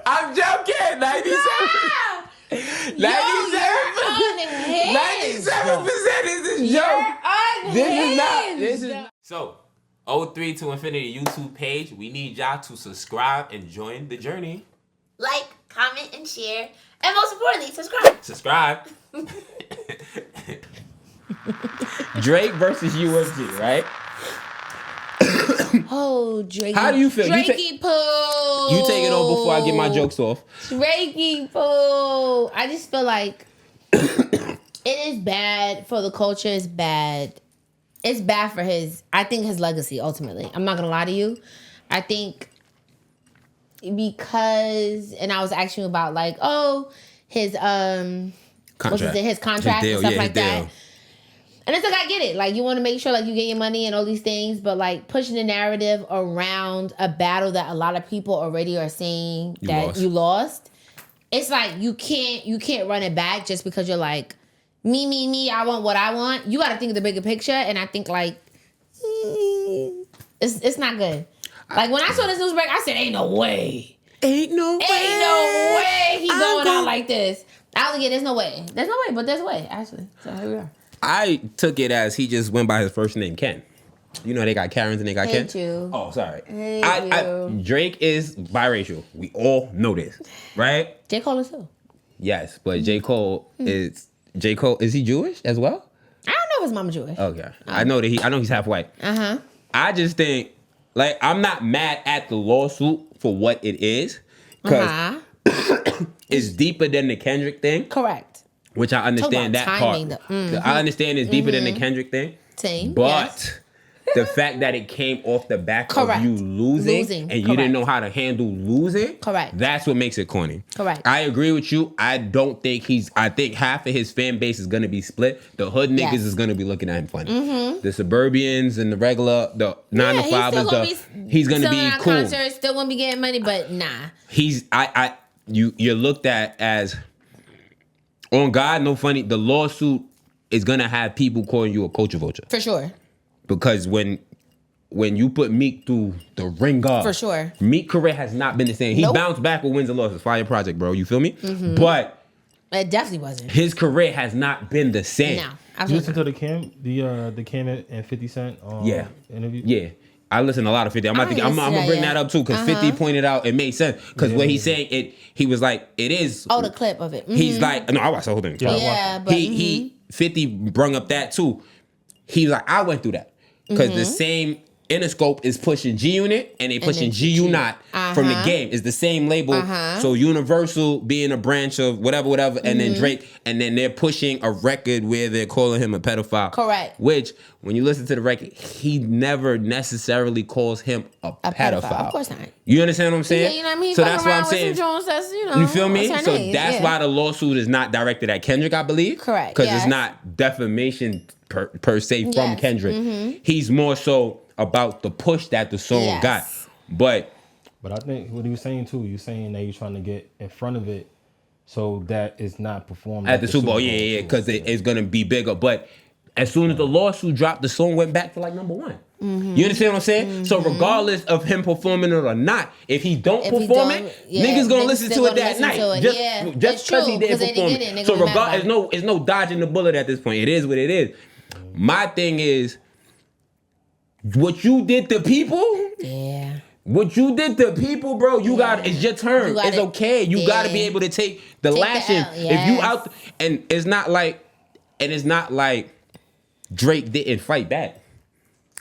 I'm joking. 97%. 97% is this joke. This is not. So, 03 to Infinity YouTube page. We need y'all to subscribe and join the journey. Like, comment, and share. And most importantly, subscribe. Subscribe. Drake versus UFC, right? Oh, Drake. How do you feel? Drakey poo. You take it on before I get my jokes off. Drakey poo. I just feel like it is bad for the culture. It's bad. It's bad for his legacy, ultimately. I'm not going to lie to you. I think because, and I was asking you about like, his contract, his contract and stuff like that. And it's like, I get it. Like, you want to make sure like you get your money and all these things, but like pushing the narrative around a battle that a lot of people already are saying you lost. It's like you can't run it back just because you're like, me, I want what I want. You got to think of the bigger picture, and I think like it's not good. Like when I saw this news break, I said, "Ain't no way, he going out like this." I was like, "There's no way, but there's a way." Actually, so here we are. I took it as he just went by his first name, Ken. You know they got Karens and they got Ken. You. Oh, sorry. You. Drake is biracial. We all know this, right? J. Cole is too. Yes, but J. Cole is he Jewish as well? I don't know if his mama Jewish. Okay, I know he's half white. I just think like I'm not mad at the lawsuit for what it is because it's deeper than the Kendrick thing. Correct. Which I understand that part. I understand it's deeper than the Kendrick thing. But the fact that it came off the back of you losing and you didn't know how to handle losing. Correct. That's what makes it corny. Correct. I agree with you. I think half of his fan base is going to be split. The hood niggas is going to be looking at him funny. The suburbians and the 9 to 5ers, he's going to be cool. Concerts, still going to be getting money, but nah. You're looked at as... On God, no funny. The lawsuit is gonna have people calling you a culture vulture for sure. Because when you put Meek through the ringer, for sure, Meek career has not been the same. He bounced back with wins and losses. Fire Project, bro. You feel me? But it definitely wasn't. His career has not been the same. No, you listen to the Cam and 50 Cent interview. Yeah. I listen to a lot of 50. I'm gonna bring that up too because 50 pointed out it made sense because what he's saying he was like it is. Oh, the clip of it. He's like no, I watched the whole thing. Yeah, but he 50 brung up that too. He's like I went through that because the same Interscope is pushing G Unit and they pushing G Unit from the game. It's the same label. So Universal being a branch of whatever, and then Drake, and then they're pushing a record where they're calling him a pedophile. Correct. Which, when you listen to the record, he never necessarily calls him a pedophile. Of course not. You understand what I'm saying? Yeah, you know what I mean? So that's what I'm saying. You feel me? So that's why the lawsuit is not directed at Kendrick, I believe. Correct. Because it's not defamation per se from Kendrick. He's more so about the push that the song got. But I think what he was saying too, you're saying that you're trying to get in front of it so that it's not performed at the Super Bowl. Yeah, because it's going to be bigger. But as soon as the lawsuit dropped, the song went back to like number one. You understand what I'm saying? So regardless of him performing it or not, if he don't perform it, niggas gonna listen to it that night. Just because he didn't perform it. So regardless, it's no dodging the bullet at this point. It is what it is. My thing is, what you did to people? Yeah. What you did to people, bro, it's your turn. It's okay. You gotta be able to take the lashing. If you out and it's not like Drake didn't fight back.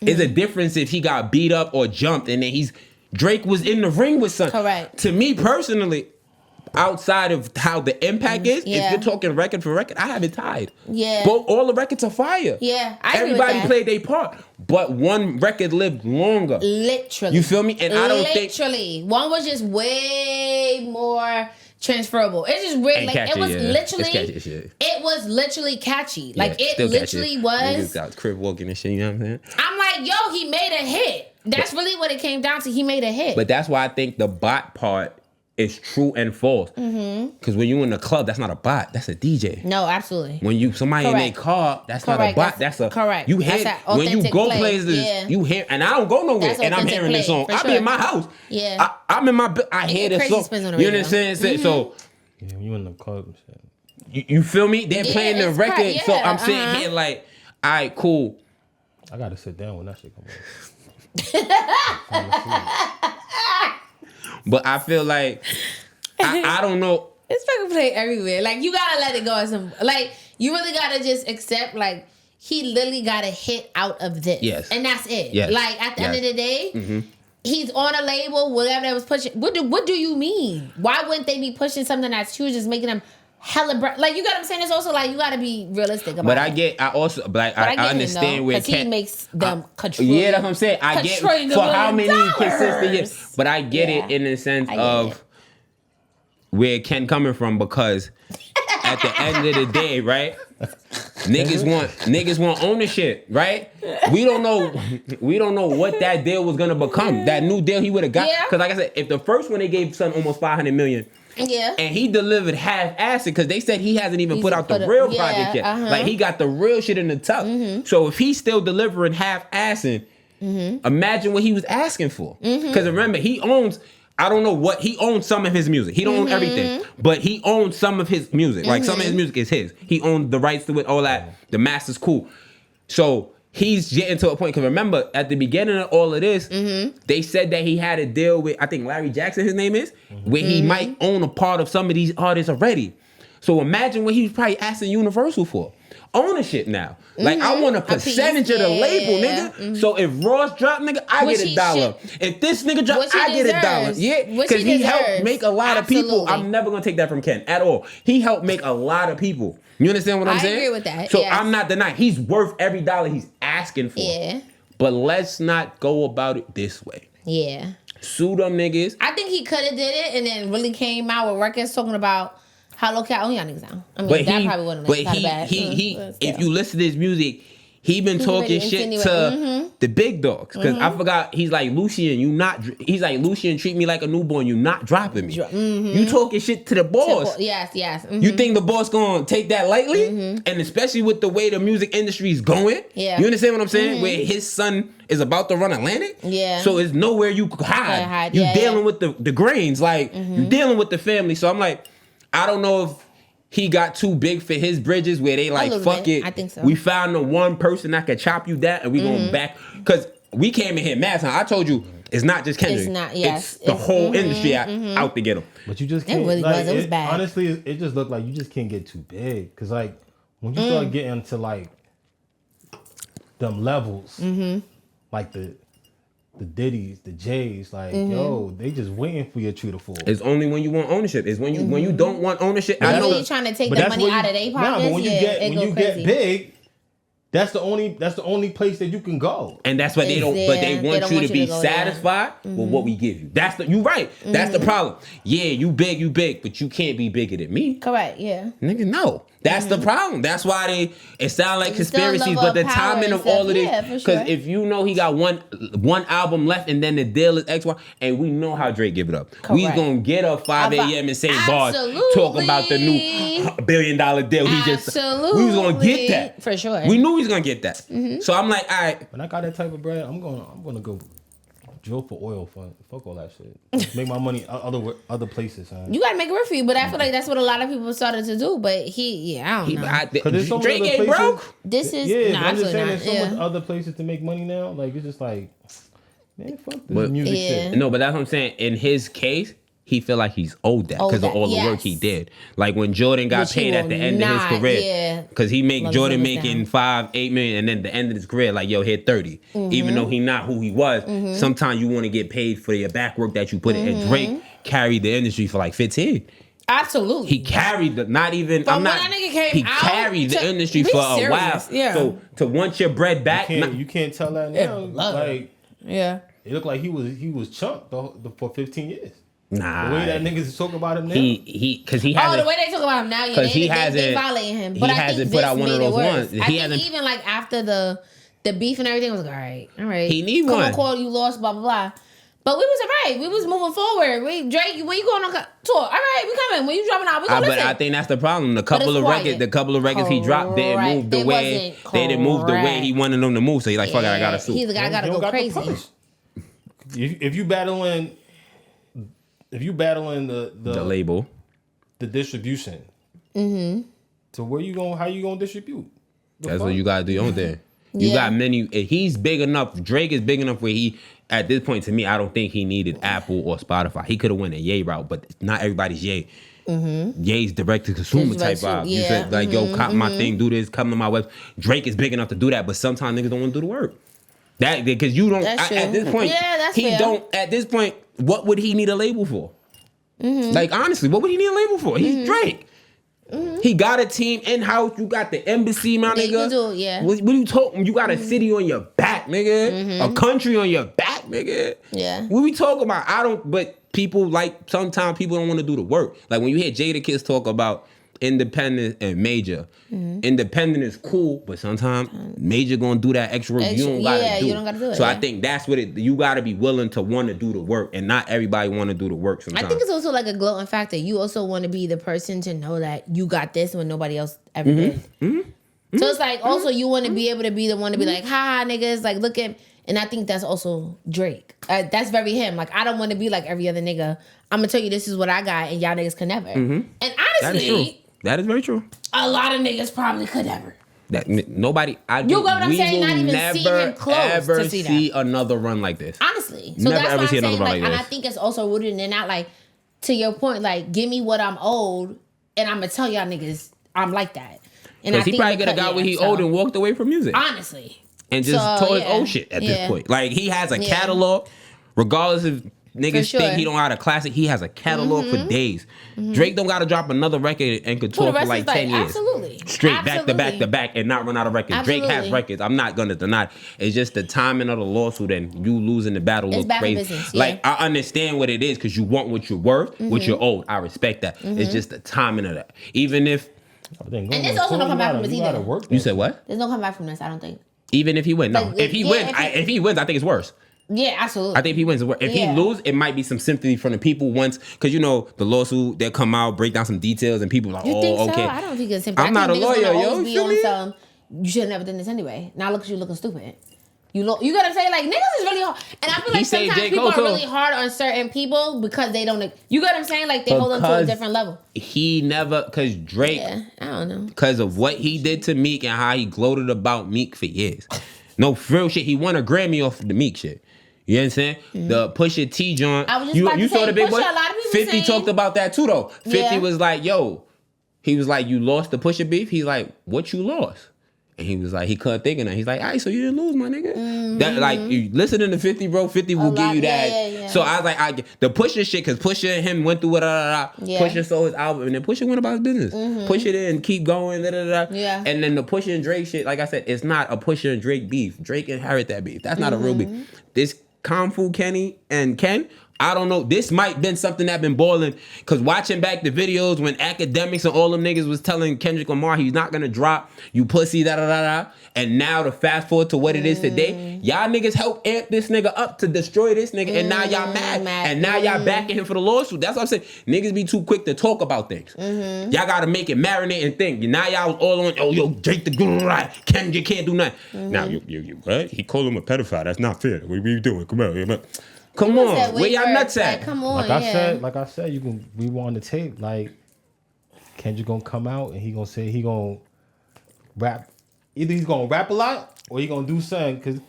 It's a difference if he got beat up or jumped and then Drake was in the ring with something. Correct. To me personally, outside of how the impact is, if you're talking record for record, I have it tied. Yeah. But all the records are fire. Yeah. Everybody played their part. But one record lived longer. Literally. You feel me? And I don't think... Literally. One was just way more transferable. It's just weird. Like, it was literally... It was literally catchy. Like, it literally was... Niggas got crib walking and shit, you know what I'm saying? I'm like, yo, he made a hit. That's really what it came down to. He made a hit. But that's why I think the bot part is true and false. Because when you in the club, that's not a bot. That's a DJ. No, absolutely. When somebody in their car, that's not a bot. That's a correct. You hear when you go places, you hear, and I don't go nowhere, That's and I'm hearing this song. I be in my house. Yeah, I'm in my. I hear this song. You know what I'm saying? So yeah, when you in the club, you feel me? They're playing the record, correct, so I'm sitting here like, all right, cool. I gotta sit down when that shit come on. But I feel like I don't know. It's fucking play everywhere. Like you gotta let it go. Like you really gotta just accept. Like he literally got a hit out of this. Yes, and that's it. Yes. Like at the end of the day, he's on a label. Whatever that was pushing. What do you mean? Why wouldn't they be pushing something that's huge, just making them hella like you got what I'm saying? It's also like you gotta be realistic about but it. I understand where he makes them control. Yeah, that's what I'm saying. I get for how many consistent years, but I get it in the sense of where Ken coming from, because at the end of the day, right? Niggas want ownership, right? We don't know what that deal was gonna become. That new deal he would have got. Because like I said, if the first one they gave Son almost $500 million. Yeah. And he delivered half-assed because they said he hasn't even put out the real project yet. Like he got the real shit in the tuck. So if he's still delivering half-assing, imagine what he was asking for. Because remember, he owns, I don't know what, he owns some of his music. He don't own everything, but he owns some of his music. Like some of his music is his. He owns the rights to it, all that. The master's cool. So he's getting to a point, because remember, at the beginning of all of this, they said that he had a deal with, I think Larry Jackson, his name is, where he might own a part of some of these artists already. So imagine what he was probably asking Universal for. Ownership now. Like, I want a percentage of the label, nigga. So if Ross drop, nigga, I get $1. If this nigga drop, I get $1. Yeah, because he helped make a lot of people. I'm never going to take that from Ken at all. He helped make a lot of people. You understand what I'm saying? I agree with that. So I'm not denying. He's worth every dollar he's asking for. Yeah. But let's not go about it this way. Yeah. Sue them niggas. I think he could have did it and then really came out with records talking about how low cal y'all niggas down. I mean, that probably wouldn't have been bad. If you listen to his music, he been talking shit to the big dogs. Because I forgot, he's like, Lucian, he's like, Lucian, treat me like a newborn, you not dropping me. You talking shit to the boss. Yes. You think the boss gonna take that lightly? And especially with the way the music industry is going. Yeah. You understand what I'm saying? Where his son is about to run Atlantic. Yeah. So it's nowhere you could hide. You dealing with the grains. Like, you dealing with the family. So I'm like, I don't know if he got too big for his bridges where they like, fuck it. I think so. We found the one person that could chop you that and we going back. Because we came in here mad time. I told you, it's not just Kendrick. It's not, it's the whole industry out to get him. But you just can't. It really was. It was bad. Honestly, it just looked like you just can't get too big. Because like, when you start getting to like them levels, like the Diddy's, the J's, like, yo, they just waiting for your true to fall. It's only when you want ownership. It's when you don't want ownership. I know you're trying to take the money out of their pockets. Nah, but when you get big, that's the only place that you can go. And that's what they don't. But they want you to be satisfied with what we give you. You right. That's the problem. Yeah, you big, but you can't be bigger than me. Correct. Yeah. Nigga, no. That's the problem. That's why it sound like conspiracies, but the timing of all of this. Because if you know he got one album left and then the deal is X, Y, and we know how Drake give it up. Correct. We gonna get up 5 a.m. and say bars, talk about the new $1 billion deal. We was gonna get that. For sure. We knew he was gonna get that. So I'm like, all right. When I got that type of bread, I'm gonna go drill for oil fund. Fuck all that shit. Make my money other places. Huh? You gotta make it work for you, but I feel like that's what a lot of people started to do. But I don't know. Because Drake ain't broke. This is I'm just saying there's so much other places to make money now. Like it's just like, man, fuck this music shit. No, but that's what I'm saying. In his case, he feel like he's owed that because of all the work he did. Like when Jordan got paid at the end of his career, because he make Jordan making $5-8 million, and then the end of his career, like, yo, hit 30. Even though he not who he was, sometimes you want to get paid for your back work that you put in. And Drake carried the industry for like 15. Absolutely. He carried the carried the industry for a while. Yeah. So to want your bread back, you can't tell that now. Like, it looked like he was chunked for 15 years. Nah, the way that niggas talk about him now. Because he hasn't. The way they talk about him now, they violating him. But I think put out one of those ones. I think even like after the beef and everything, I was like, all right. He need one. Call you lost, blah blah blah. But we was alright. We was moving forward. Drake, when you going on tour? All right, we coming. When you dropping out, we gonna listen. But I think that's the problem. The couple of records he dropped didn't move the way they didn't move the way he wanted them to move. So he's like, fuck it, I gotta sue. He's like, I gotta go crazy. If you battling the label, the distribution, so how you gonna distribute? That's what you gotta do your own thing. You got many. He's big enough. Drake is big enough where he, at this point, to me, I don't think he needed Apple or Spotify. He could have went a Ye route, but not everybody's Ye. Ye's direct to consumer type vibe. You said like, yo, copy my thing, do this, come to my website. Drake is big enough to do that, but sometimes niggas don't want to do the work. That because you don't at this point. Yeah, that's he fair. don't at this point. What would he need a label for? Like honestly, what would he need a label for? He's Drake. He got a team in house. You got the embassy, my nigga. You do, yeah. What are you talking? You got a city on your back, nigga. A country on your back, nigga. Yeah. What we talking about? But people like sometimes people don't want to do the work. Like when you hear Jadakiss talk about independent and major. Independent is cool, but sometimes major gonna do that extra work. You don't gotta do it. So I think that's what you gotta be willing to want to do the work, and not everybody want to do the work sometimes. I think it's also like a gloating factor. You also want to be the person to know that you got this when nobody else ever did. So it's like also you want to be able to be the one to be like, ha niggas, like look at. And I think that's also Drake. That's very him. Like I don't want to be like every other nigga. I'm gonna tell you this is what I got, and y'all niggas can never. And honestly, that is very true. A lot of niggas probably could never. That nobody. You know what I'm saying? Not even see him close ever to see that. Another run like this. Honestly, so never that's ever what see I'm another saying. run Like, like and this. I think it's also rooted in that. Like to your point, like give me what I'm owed, and I'm gonna tell y'all niggas I'm like that. And because he probably could have got what he owed and walked away from music. Honestly, and just told his old shit at this point. Like he has a catalog, regardless if niggas think he don't got a classic. He has a catalog for days. Drake don't got to drop another record and could tour for like 10 years. Absolutely. Straight back to back and not run out of records. Absolutely. Drake has records. I'm not going to deny it. It's just the timing of the lawsuit and you losing the battle look crazy. Business, like I understand what it is because you want what you're worth, what you're owed. I respect that. It's just the timing of that. Even if... And there's also no come back from this either. You said what? There's no come back from this, I don't think. Even if he wins. No. If he wins, I think it's worse. Yeah, absolutely. I think if he wins, if he lose, it might be some sympathy from the people once, because you know the lawsuit, they'll come out, break down some details, and people are like, you think okay. So? I don't think it's sympathy. I'm not a lawyer, yo. You should have never done this anyway. Now look at you looking stupid. You gotta say like niggas is really hard, and I feel like sometimes people are really hard on certain people because they don't. You get what I'm saying? Like they hold them to a different level. He never, because Drake, I don't know, because of what he did to Meek and how he gloated about Meek for years. No real shit. He won a Grammy off the Meek shit. You know what I'm saying? The Pusha T joint. You saw the big one. 50 talked about that too though. 50 was like, yo, he was like, you lost the Pusha beef. He's like, what you lost? And he was like, he couldn't think of that. He's like, all right, so you didn't lose, my nigga. That like, you listening to 50, bro. 50 will give you that. Yeah. So I was like, the Pusha shit, because Pusha and him went through it. Pusha sold his album, and then Pusha went about his business. Pusha didn't keep going. Yeah. And then the Pusha and Drake shit, like I said, it's not a Pusha and Drake beef. Drake inherit that beef. That's not a real beef. This Kung Fu Kenny and Ken, I don't know. This might been something that been boiling. Cause watching back the videos when Academics and all them niggas was telling Kendrick Lamar he's not gonna drop, you pussy, and now to fast forward to what it is today, y'all niggas help amp this nigga up to destroy this nigga, and now y'all mad. And now y'all backing him for the lawsuit. That's what I'm saying. Niggas be too quick to talk about things. Y'all gotta make it marinate and think. Now y'all all on, oh yo, Drake the good right. Kendrick can't do nothing. Now you what? He called him a pedophile. That's not fair. What are you doing? Come on. Come on, where y'all nuts at? Like, come on, like I said, you can rewind the tape. Like Kendrick gonna come out and he gonna say he gonna rap. Either he's gonna rap a lot or he gonna do something. Cause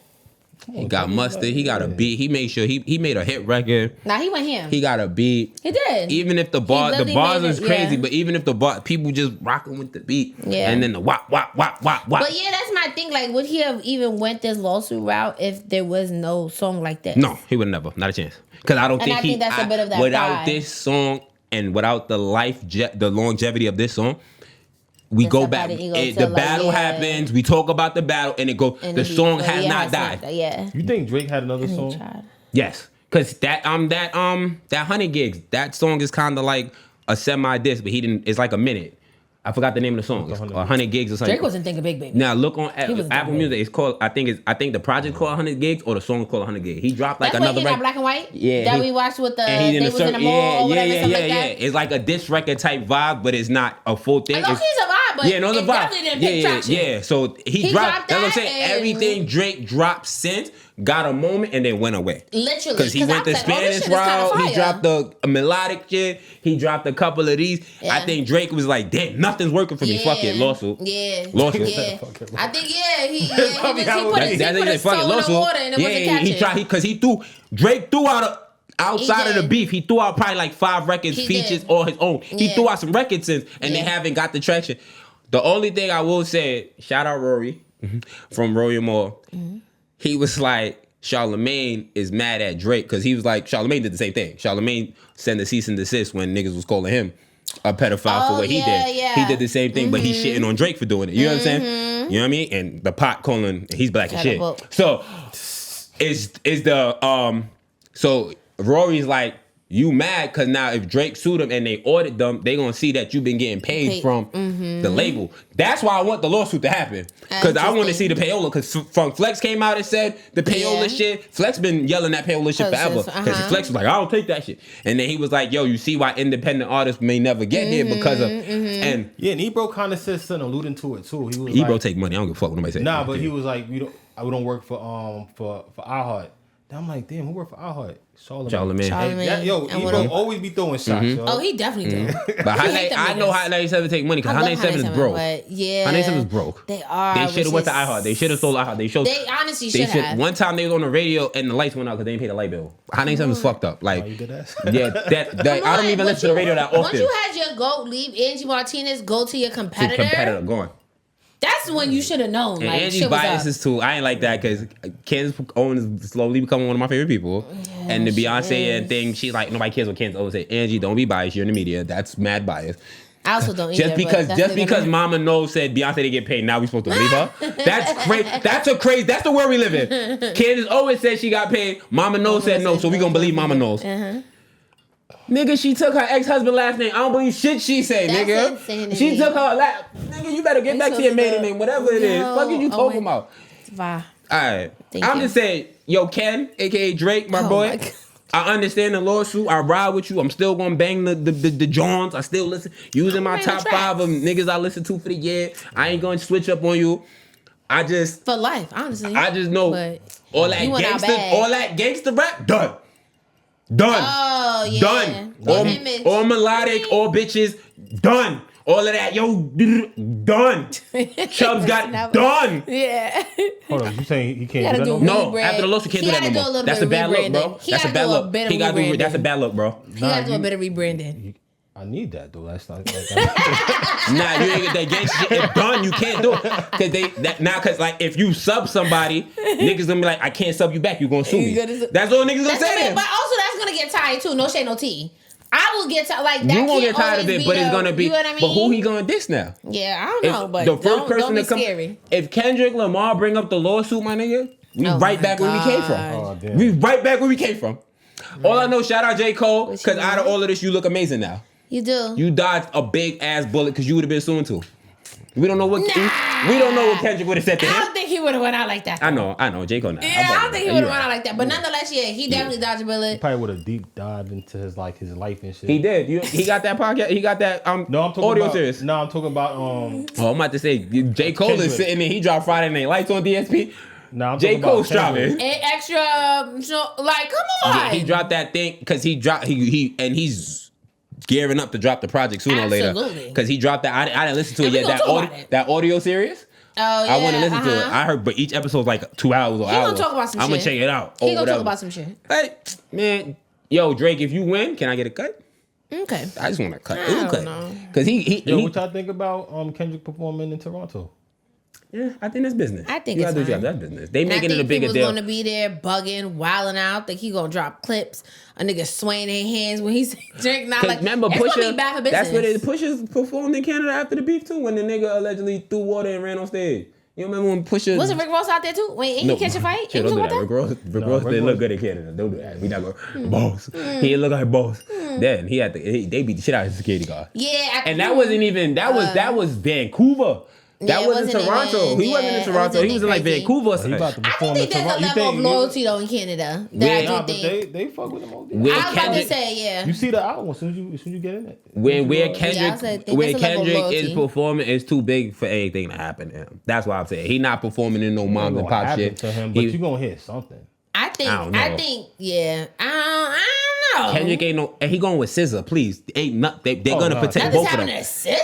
he got mustard. He got a beat. He made sure he made a hit record. Nah, he went him. He got a beat. He did. Even if the bars is crazy, but even if the bar people just rocking with the beat, and then the wop. But yeah, that's my thing. Like, would he have even went this lawsuit route if there was no song like this? No, he would never. Not a chance. Because I think that's a bit of that without pride. this song and without the the longevity of this song. We go back. The battle happens. We talk about the battle, and it go. The song has not died. Yeah. You think Drake had another song? Yes, because that 100 Gigs. That song is kind of like a semi disc, but he didn't. It's like a minute. I forgot the name of the song. It's 100 Gigs or something. Drake wasn't thinking Big Baby. Now look on Apple Music. It's called. I think the project called 100 Gigs or the song called 100 Gigs. He dropped like That's another record. Black and White. Yeah, that we watched with the. They was in the mall or whatever. Yeah. It's like a diss record type vibe, but it's not a full thing. I know he's a vibe, but it's a vibe. Definitely didn't pick traction. Yeah. So he dropped. That's what I'm saying. Everything Drake dropped since got a moment and then went away. Literally, because he went the Spanish route. He dropped the melodic shit. He dropped a couple of these. Yeah. I think Drake was like, "Damn, nothing's working for me. Fuck it, lawsuit." Yeah, lawsuit. Yeah. I think he put his toe in the water and it wasn't catching. Drake threw out outside of the beef. He threw out probably like 5 records, features all his own. He threw out some records since, and they haven't got the traction. The only thing I will say, shout out Rory from Rory Moore. Mm-hmm. He was like, Charlamagne is mad at Drake because he was like, Charlamagne did the same thing. Charlamagne sent a cease and desist when niggas was calling him a pedophile for what he did. Yeah. He did the same thing, but he's shitting on Drake for doing it. You know what I'm saying? You know what I mean? And the pot calling, he's black as shit. So is the so Rory's like, you mad because now if Drake sued him and they audit them, they gonna see that you've been getting paid from the label. That's why I want the lawsuit to happen, because I want to see the payola. Because from Flex came out and said the payola shit. Flex been yelling that payola shit forever, because Flex was like, I don't take that shit, and then he was like, yo, you see why independent artists may never get here because of and Ebro kind of said something alluding to it too. He was Ebro take money. I don't give a fuck what nobody say. Nah, but he was like, we don't work for iHeart. Then I'm like, damn, who worked for iHeart? Charlamagne. Yo, Ebro always be throwing shots. Yo. Oh, he definitely do. But I know Hot 97 take money because Hot 97 is broke. Yeah, Hot 97 is broke. They are. They should have went to iHeart. They should have sold iHeart. They honestly should have. One time they was on the radio and the lights went out because they didn't pay the light bill. Hot 97 is fucked up. Like, that I don't even listen to the radio that often. Once you had your GOAT leave, Angie Martinez go to your competitor. Gone. That's when you should have known. And like, Angie's biases too. I ain't like that because Candace Owens is slowly becoming one of my favorite people. Yeah, and the Beyonce and thing, she's like, nobody cares what Candace Owens say. Angie, don't be biased. You're in the media. That's mad bias. I also don't just because Mama No said Beyonce didn't get paid, now we supposed to believe her. That's crazy. That's the world we live in. Candace Owens said she got paid. Mama No said no, so we gonna believe Mama knows. Nigga, she took her ex-husband last name. I don't believe shit she say, nigga. Insanity. She took her last... Nigga, you better get back to your maiden name, whatever it is. Fuck you talking about? All right. I'm just saying, yo, Ken, a.k.a. Drake, my boy. I understand the lawsuit. I ride with you. I'm still gonna bang the Johns. I still listen. Using my top 5 of niggas I listen to for the year. I ain't gonna switch up on you. I just... For life, honestly. I just know all that gangster rap, done. Oh, yeah. Done. All melodic, all bitches, done. All of that, yo, done. Chubbs got done. Yeah. Hold on, you saying he can't do that no more? No, after the lawsuit, can't do that no more. That's a bad look, bro. That's a bad look. That's a bad look, bro. He got to do a bit of rebranding. I need that though. That's not. Nah, you ain't get that gangsta shit. It's done. You can't do it because like if you sub somebody, niggas gonna be like, I can't sub you back. You gonna sue me. That's all niggas gonna say. But also that's gonna get tired too. No shade, no tea. I will get tired. Like that. You won't get tired of it, but it's gonna be. You know what I mean? But who he gonna diss now? Yeah, I don't know. But the first person don't be to come. Scary. If Kendrick Lamar bring up the lawsuit, my nigga, we right back where we came from. Oh, damn. We right back where we came from. All I know, shout out J. Cole, because out of all of this, you look amazing now. You do. You dodged a big ass bullet because you would have been suing too. We don't know what we don't know what Kendrick would have said to him. I don't think he would have went out like that. I know, J. Cole. Yeah, I don't think he would have went out like that. But nonetheless, yeah, he definitely dodged a bullet. He probably would have deep dived into his life and shit. He did. He got that podcast. He got that no, I'm talking audio about, series. No, I'm talking about Oh, I'm about to say J. Cole Kendrick. Is sitting there. He dropped Friday Night Lights on DSP. No, I'm J. Cole's dropping. And extra, like, come on. Yeah, he dropped that thing because he's gearing up to drop the project sooner or later. Because he dropped that. I didn't listen to it yet. That audio series. Oh, yeah. I want to listen to it. I heard, but each episode's like 2 hours or hours. He gonna talk about some shit. I'm gonna check it out. He gonna talk about some shit. Hey, man. Yo, Drake, if you win, can I get a cut? Okay. I just want to cut. I don't know. Because what y'all think about Kendrick performing in Toronto? Yeah, I think that's business. I think it's fine. That's business. They making it a bigger deal. People's gonna be there bugging, wilding out. Think he gonna drop clips. A nigga swaying their hands when he's drinking. Not like remember it's Pusha. Gonna be bad for business. That's where the Pushers performed in Canada after the beef too. When the nigga allegedly threw water and ran on stage. You remember when Pusha... Wasn't Rick Ross out there too? Wait, ain't he catch a fight? Shit, don't do that. Rick Ross didn't look good in Canada. Don't do that. We not going... Boss. He didn't look like boss. Then he had to... They beat the shit out of his security guard. Yeah. And that wasn't even... That was Vancouver. That wasn't Toronto. He wasn't in Toronto. He was in like Vancouver. He about to I perform think in there's a Toronto. level of loyalty though in Canada. But they fuck with him all day. I was about to say, yeah. You see the album as soon as you get in it. Where Kendrick is loyalty. performing is too big for anything to happen to him. That's why I'm saying he not performing in no moms and pop shit. To him, but you gonna hear something. I think, yeah. I don't know. Kendrick ain't no, and he going with SZA. Please, ain't not. They're gonna protect both of them.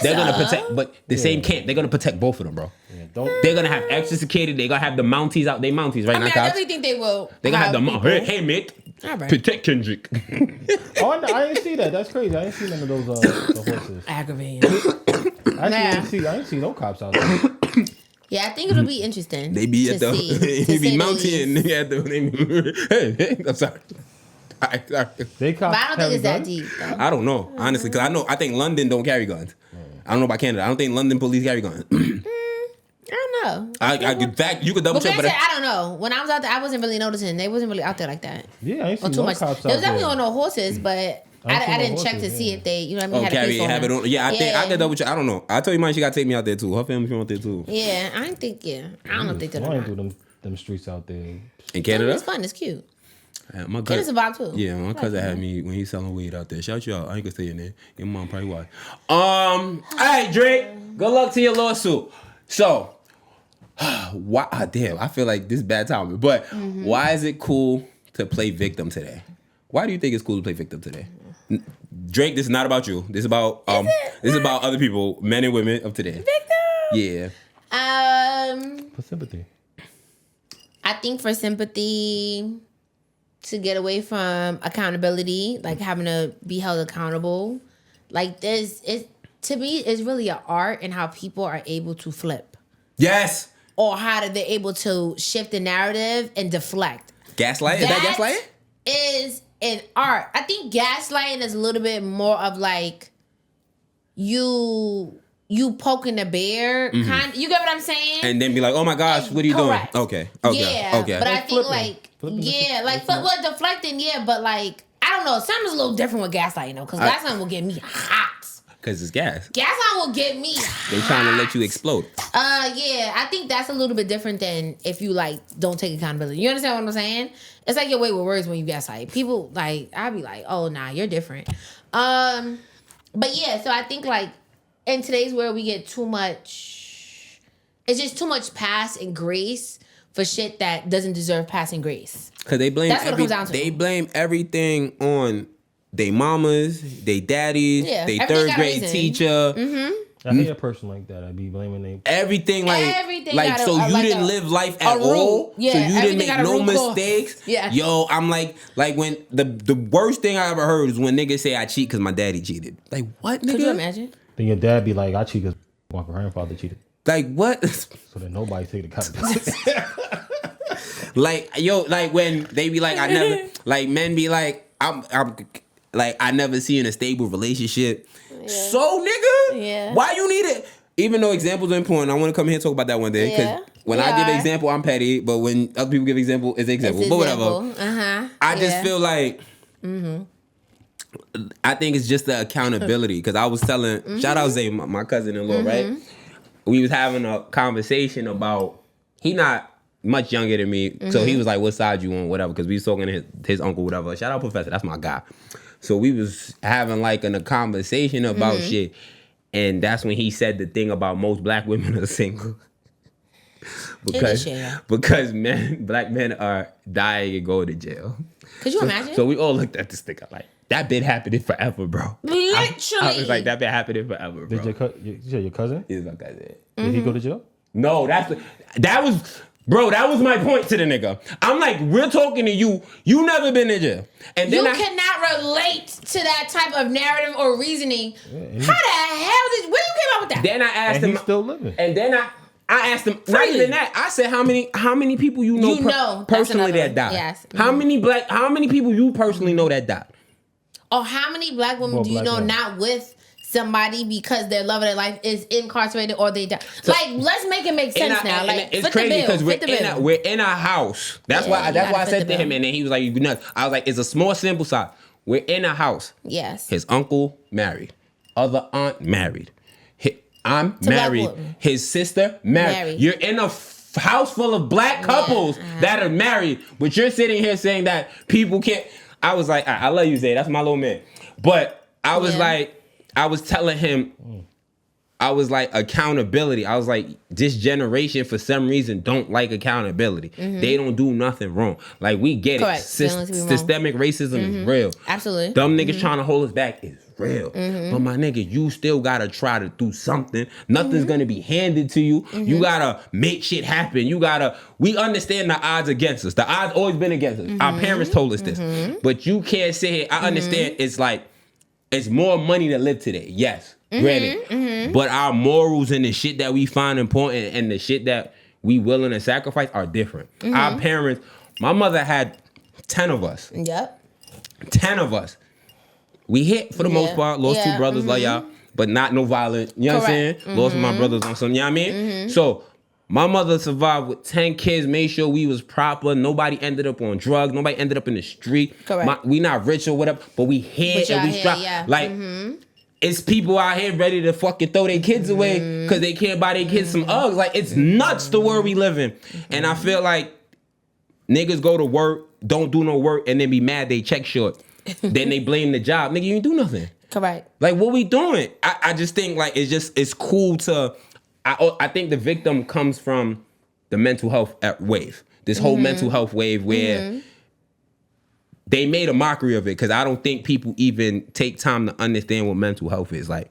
They're gonna protect, but the same camp. They're gonna protect both of them, bro. Yeah, they're gonna have extra security. They're gonna have the Mounties out. They Mounties right now. I definitely think they will. They're gonna have the hey mate, right. Protect Kendrick. I didn't see that. That's crazy. I didn't see none of those the horses. Aggravating. I didn't see no cops out there. Yeah, I think it'll be interesting. They be at the Mountie and at the. Hey, I'm sorry. But I don't think it's that deep. Though. I don't know, honestly, because I think London don't carry guns. I don't know about Canada. I don't think London police carry guns. I don't know. In fact, you could double check. But I don't know. When I was out there, I wasn't really noticing. They wasn't really out there like that. Yeah, I ain't seen no cops out there. There was definitely on no horses, but I didn't check to see if they, you know what I mean, had a face on have it on. Yeah, I could double check. I don't know. I tell you, mine, she got to take me out there too. Her family from out there too. Yeah, I don't think. Yeah, I don't know if they did. I ain't do them streets out there in Canada. It's fun. It's cute. My cousin, it's a vibe too. Yeah, my cousin had me when he selling weed out there. Shout you out. I ain't gonna say your name. Your mom probably watch. All right, Drake. Good luck to your lawsuit. So, why? Damn, I feel like this is bad timing. But why is it cool to play victim today? Why do you think it's cool to play victim today? Drake, this is not about you. This is about this is about other people, men and women of today. Victim. Yeah. for sympathy. I think for sympathy, to get away from accountability, like having to be held accountable, like this is, to me, it's really an art in how people are able to flip. Yes. Or how they're able to shift the narrative and deflect. Gaslight? Is that gaslighting? Is an art. I think gaslighting is a little bit more of like you poking the bear, kind. You get what I'm saying? And then be like, "Oh my gosh, what are you doing?" Okay. Yeah. But I think deflecting. Yeah, but like I don't know. Something's a little different with gaslighting though, because gaslighting will get me hot. Because it's gas. Gaslighting will get me hot. They trying to let you explode. Yeah. I think that's a little bit different than if you like don't take accountability. You understand what I'm saying? It's like your way with words when you gaslight. People like I'll be like, "Oh nah, you're different." But yeah. So I think like. In today's world, we get too much. It's just too much pass and grace for shit that doesn't deserve pass and grace. Because they blame. That's what it comes down to. They blame everything on they mamas, they daddies, they third grade teacher. I hate a person like that. I'd be blaming them. Everything so you didn't live life at all. Yeah, so you didn't make no mistakes. Yeah. Yo, I'm like when the worst thing I ever heard is when niggas say I cheat because my daddy cheated. Like what, nigga? Could you imagine? Then your dad be like, I cheat because my grandfather cheated. Like what? So that nobody take the accountability. like when they be like, I never, like men be like, I'm like, I never see in a stable relationship. Yeah. So nigga, why you need it? Even though examples are important, I want to come here and talk about that one day. Because when I give an example, I'm petty. But when other people give example, it's example. But whatever. I just feel like, I think it's just the accountability. Because I was telling, shout out Zay, my cousin-in-law, right? We was having a conversation about, he not much younger than me. So he was like, what side you on, whatever. Because we was talking to his uncle, whatever. Shout out Professor, that's my guy. So we was having like a conversation about shit. And that's when he said the thing about most black women are single. because black men are dying and going to jail. Could you imagine? So we all looked at this thing like, that been happening forever, bro. Literally. I was like, that been happening forever, bro. You said your cousin? He's my cousin. Did he go to jail? No, that was my point to the nigga. I'm like, we're talking to you. You never been in jail. And then you cannot relate to that type of narrative or reasoning. How the hell where you came up with that? Then I asked him. He's still living. And then I asked him, not even that. I said, how many people you know personally that died? Yes. How many people you personally know that died? Or how many black women do you know not with somebody because their love of their life is incarcerated or they die. So, like, let's make it make sense now. Like, it's crazy because we're in a house. That's why I said to him, and then he was like, "You nuts." I was like, "It's a small sample size." We're in a house. Yes. His uncle married, other aunt married. I'm married. His sister married. You're in a house full of black couples that are married, but you're sitting here saying that people can't. I was like, I love you, Zay. That's my little man. But I was like, I was telling him, I was like, accountability. I was like, this generation for some reason don't like accountability. They don't do nothing wrong. Like, we get it. Systemic racism is real. Absolutely. Dumb niggas trying to hold us back is real. But my nigga, you still gotta try to do something. Nothing's gonna be handed to you. You gotta make shit happen. We understand the odds against us. The odds always been against us. Our parents told us this. But you can't sit here. I understand it's like, it's more money to live today. Yes. Granted. But our morals and the shit that we find important and the shit that we willing to sacrifice are different. Our parents, my mother had 10 of us. Yep. 10 of us. We hit for the most part, lost 2 brothers, like y'all, but not no violent. You know what I'm saying? Lost my brothers on some, you know what I mean? So my mother survived with 10 kids, made sure we was proper. Nobody ended up on drugs. Nobody ended up in the street. Correct. We not rich or whatever, but we hid and we strive. Yeah. Like, it's people out here ready to fucking throw their kids away because they can't buy their kids some Uggs. Like, it's nuts the world we live in. And I feel like niggas go to work, don't do no work, and then be mad they check short. Then they blame the job. Nigga, you ain't do nothing. Correct. Like, what we doing? I just think, like, it's cool to... I think the victim comes from the mental health wave. This whole mental health wave where they made a mockery of it because I don't think people even take time to understand what mental health is. Like,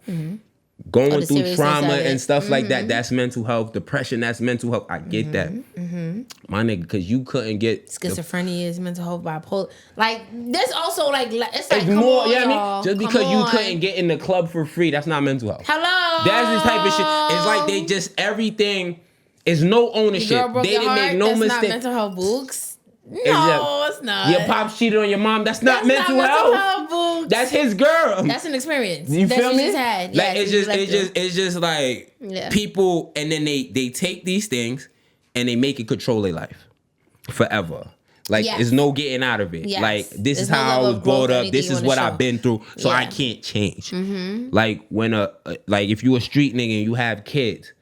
going through trauma and stuff like that, that's mental health. Depression, that's mental health. I get that. My nigga, because you couldn't get... Schizophrenia is mental health, bipolar. Like, there's also, like, it's like, come more, on, you know what I mean? Just because you couldn't get in the club for free, that's not mental health. Hello? That's this type of shit. It's like they just, everything is no ownership. They didn't make no mistake. That's not mental health, Books. No, it's not. Your pops cheated on your mom. That's not mental health. That's his girl. That's an experience. You feel me? Just had. Like, it's just like people, and then they take these things and they make it control their life forever. Like, there's no getting out of it. Yes. Like, this is how I was brought up. This is what I've been through. So I can't change. Like, when like if you a street nigga and you have kids,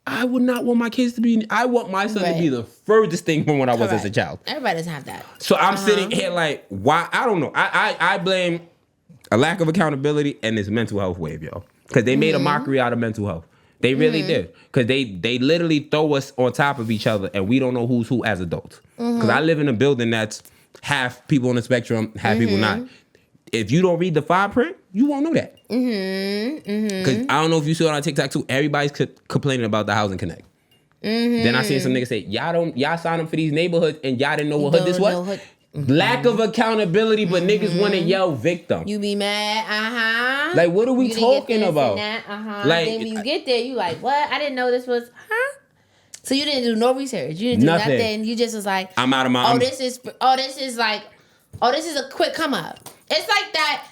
I would not want my kids to be... I want my son to be the furthest thing from what I was as a child. Everybody doesn't have that. So I'm sitting here like, why? I don't know. I blame a lack of accountability and this mental health wave, yo. Because they made a mockery out of mental health. They really did. Because they literally throw us on top of each other and we don't know who's who as adults. Because I live in a building that's half people on the spectrum, half people not. If you don't read the fine print, you won't know that. Because I don't know if you saw it on TikTok too. Everybody's complaining about the Housing Connect. Then I seen some niggas say, y'all signed up for these neighborhoods and y'all didn't know what hood this was. Lack of accountability, but niggas want to yell victim. You be mad, Like, what are we talking about? Like, then when you get there, you like, what? I didn't know this was, So you didn't do no research. You didn't do nothing. You just was like, I'm out of my... this is a quick come up. It's like that.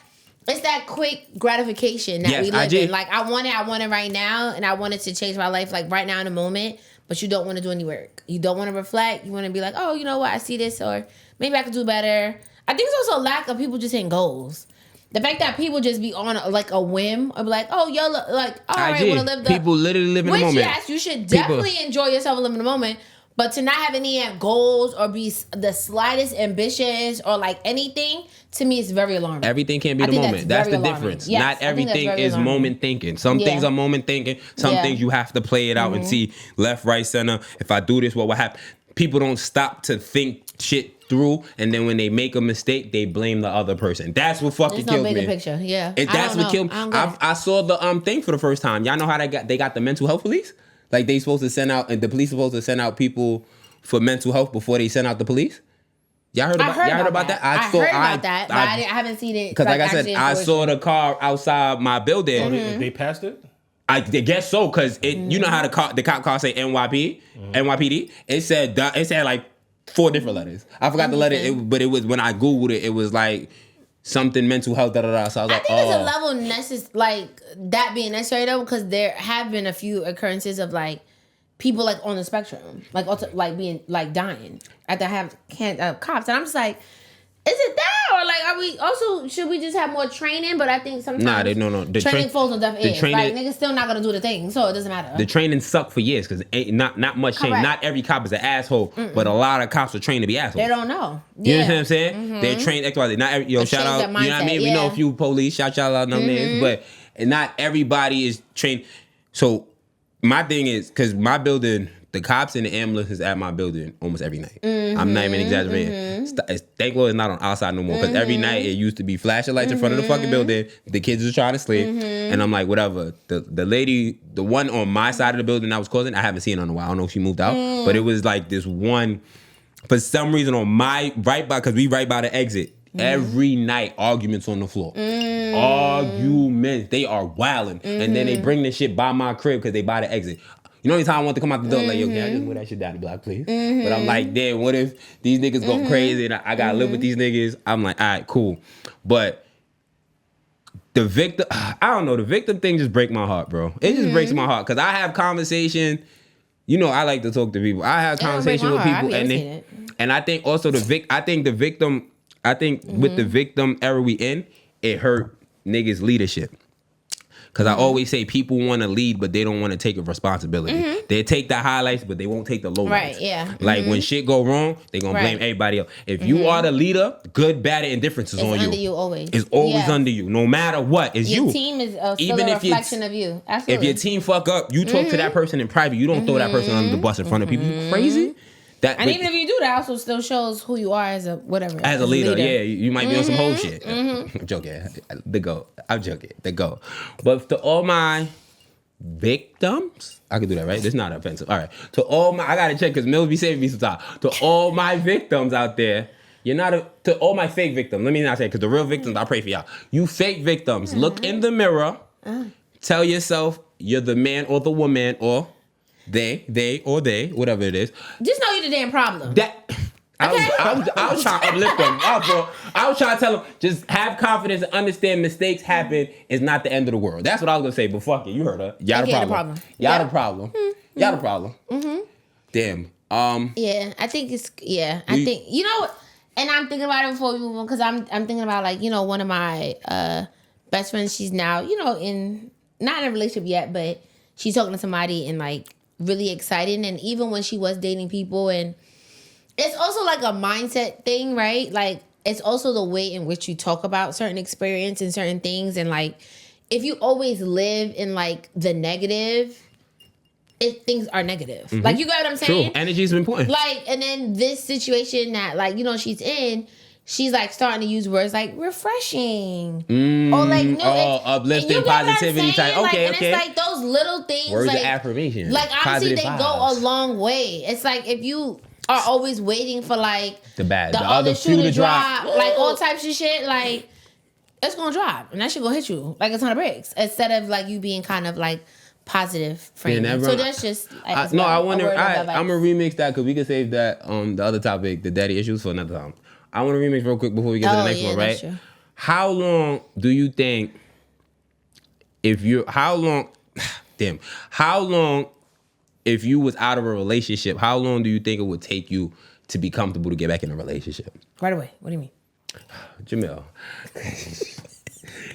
It's that quick gratification that we live in. Like, I want it right now, and I want it to change my life, like, right now in the moment, but you don't want to do any work. You don't want to reflect. You want to be like, oh, you know what? I see this, or maybe I could do better. I think it's also a lack of people just hitting goals. The fact that people just be on, like, a whim, or be like, oh, yo, like, all right, want to live the... People literally live in the moment. Which, yes, you should definitely enjoy yourself and live in the moment. But to not have any goals or be the slightest ambitious or like anything, to me, it's very alarming. Everything can't be the moment. That's the difference. Yes, not everything is moment thinking. Some things are moment thinking. Some things you have to play it out and see left, right, center. If I do this, what will happen? People don't stop to think shit through, and then when they make a mistake, they blame the other person. That's what fucking kills me. Picture. Yeah. That's what killed me. I saw the thing for the first time. Y'all know how they got the mental health police? Like, they supposed to send out, and the police supposed to send out people for mental health before they send out the police. Y'all heard about that? I heard about that, but I haven't seen it. Because like I said, I saw the car outside my building. Oh, they passed it? I guess so, because you know how the cop car say NYPD? It said like 4 different letters. I forgot the letter, but it was, when I Googled it, it was like something mental health, So I was like, I think there's a level like that being necessary though, because there have been a few occurrences of like people like on the spectrum, like also like being like dying at the cops, and I'm just like, is it that, or like are we also should we just have more training? But I think sometimes The training falls on deaf ears. Like niggas still not gonna do the thing, so it doesn't matter. The training sucked for years because not much change. Not every cop is an asshole, but a lot of cops are trained to be assholes. They don't know. You know what I'm saying? Mm-hmm. They're trained XYZ. Not every shout out. You know what I mean? We know a few police. Shout out no names, but not everybody is trained. So my thing is because my building, the cops and the ambulance is at my building almost every night. I'm not even exaggerating. Thank Lord it's not on outside no more. Because every night it used to be flashing lights in front of the fucking building. The kids was trying to sleep. And I'm like, whatever. The lady, the one on my side of the building that was causing, I haven't seen her in a while. I don't know if she moved out. But it was like this one, for some reason on my, because we right by the exit. Every night, arguments on the floor. Arguments. They are wilding. And then they bring this shit by my crib because they by the exit. You know, anytime I want to come out the door, like, yo, can I just move that shit down the block, please? But I'm like, damn, what if these niggas go crazy and I gotta live with these niggas? I'm like, all right, cool. But the victim, I don't know, the victim thing just breaks my heart, bro. It just breaks my heart because I have conversation. You know, I like to talk to people. I have conversation with people, and I think also with the victim era we in, it hurt niggas' leadership. Because I always say people want to lead, but they don't want to take a responsibility. They take the highlights, but they won't take the lowlights. Right, yeah. Like when shit go wrong, they going to blame everybody else. If you are the leader, good, bad, and indifference is on you. It's under you always. It's always under you. No matter what, it's you. Your team is still a reflection of you. Absolutely. If your team fuck up, you talk to that person in private. You don't throw that person under the bus in front of people. You crazy? And even if you do that, also still shows who you are as a whatever. As a leader, yeah. You might be on some whole shit. I'm joking. The GOAT. I'm joking. The GOAT. But to all my victims, I can do that, right? It's not offensive. All right. To all my, I got to check because Mills be saving me some time. To all my victims out there, to all my fake victims, let me not say because the real victims, I pray for y'all. You fake victims, look in the mirror, tell yourself you're the man or the woman or they, whatever it is. Just know you're the damn problem. I was trying to uplift them. I was trying to tell them, just have confidence and understand mistakes happen is not the end of the world. That's what I was going to say, but fuck it. You heard her. Y'all the problem. Y'all the problem. Y'all the problem. Damn. Yeah, I think it's, I think, you know, and I'm thinking about it before we move on, because I'm thinking about, like, you know, one of my best friends, she's now, you know, not in a relationship yet, but she's talking to somebody and, like, really excited. And even when she was dating people, and it's also like a mindset thing, right? Like it's also the way in which you talk about certain experience and certain things. And like if you always live in like the negative, things are negative. Like you get what I'm saying? True. Energy is important. Like, and then this situation that like, you know, she's in, she's like starting to use words like refreshing or like uplifting, positivity type. Okay, and it's like those little things, words like, of affirmation. Like honestly, they go a long way. It's like if you are always waiting for like the other shoe to drop, like all types of shit, like it's gonna drop and that shit gonna hit you like a ton of bricks. Instead of like you being kind of like positive framing. So that's just I'm gonna remix that because we can save that the other topic, the daddy issues, for another time. I want to remix real quick before we get to the next one, right? True. How long do you think if you was out of a relationship, how long do you think it would take you to be comfortable to get back in a relationship? Right away. What do you mean? Jamil.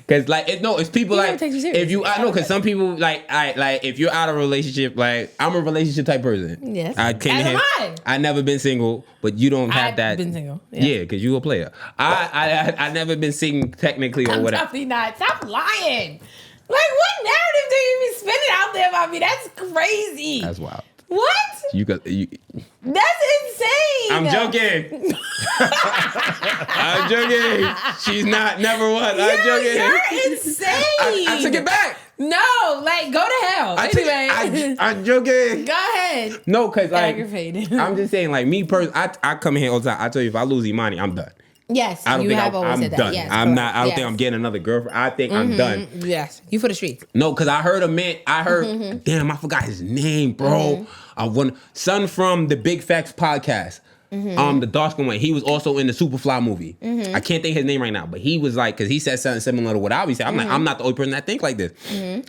Cause like it's people like if you because some people like if you're out of a relationship, like I'm a relationship type person. Yes. I never been single, but you don't have that. I've been single. Yeah, because you a player. I never been single technically or whatever. Definitely not. Stop lying. Like what narrative do you be spinning out there about me? That's crazy. That's wild. What? That's insane. I'm joking. I'm joking. She's never was. I'm joking. You're insane. I took it back. No, like go to hell. Anyway, I'm joking. Go ahead. No, cause like aggravated. I'm just saying, like me personally, I come in here all the time. I tell you, if I lose Imani, I'm done. Yes, I don't you think have always said done. that. Yes, I'm not. I don't think I'm getting another girlfriend. I think I'm done. Yes, you for the streets. No, because I heard a man. Damn, I forgot his name, bro. Son from the Big Facts podcast. The dark skin one. He was also in the Superfly movie. I can't think his name right now, but he was like, because he said something similar to what I always say. I'm like, I'm not the only person that think like this.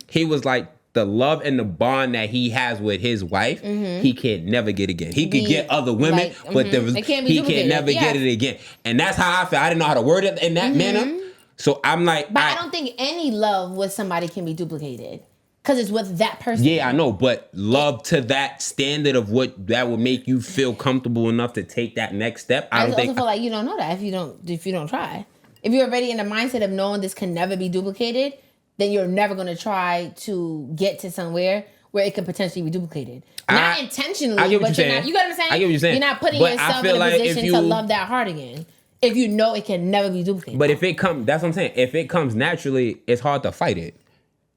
He was like, the love and the bond that he has with his wife, he can't never get again. He could get other women, but he can't never get it again. And that's how I feel. I didn't know how to word it in that manner. So I'm like, but I don't think any love with somebody can be duplicated. Because it's with that person. Yeah, I know, but love to that standard of what that would make you feel comfortable enough to take that next step. I also feel like you don't know that if you don't try. If you're already in the mindset of knowing this can never be duplicated, then you're never going to try to get to somewhere where it could potentially be duplicated. Not intentionally, I get what but you're you're saying. not. You got what I'm saying? I get what you're saying. You're not putting But yourself I in a feel position to love that hard again. If you know it can never be duplicated. But if it comes, that's what I'm saying. If it comes naturally, it's hard to fight it.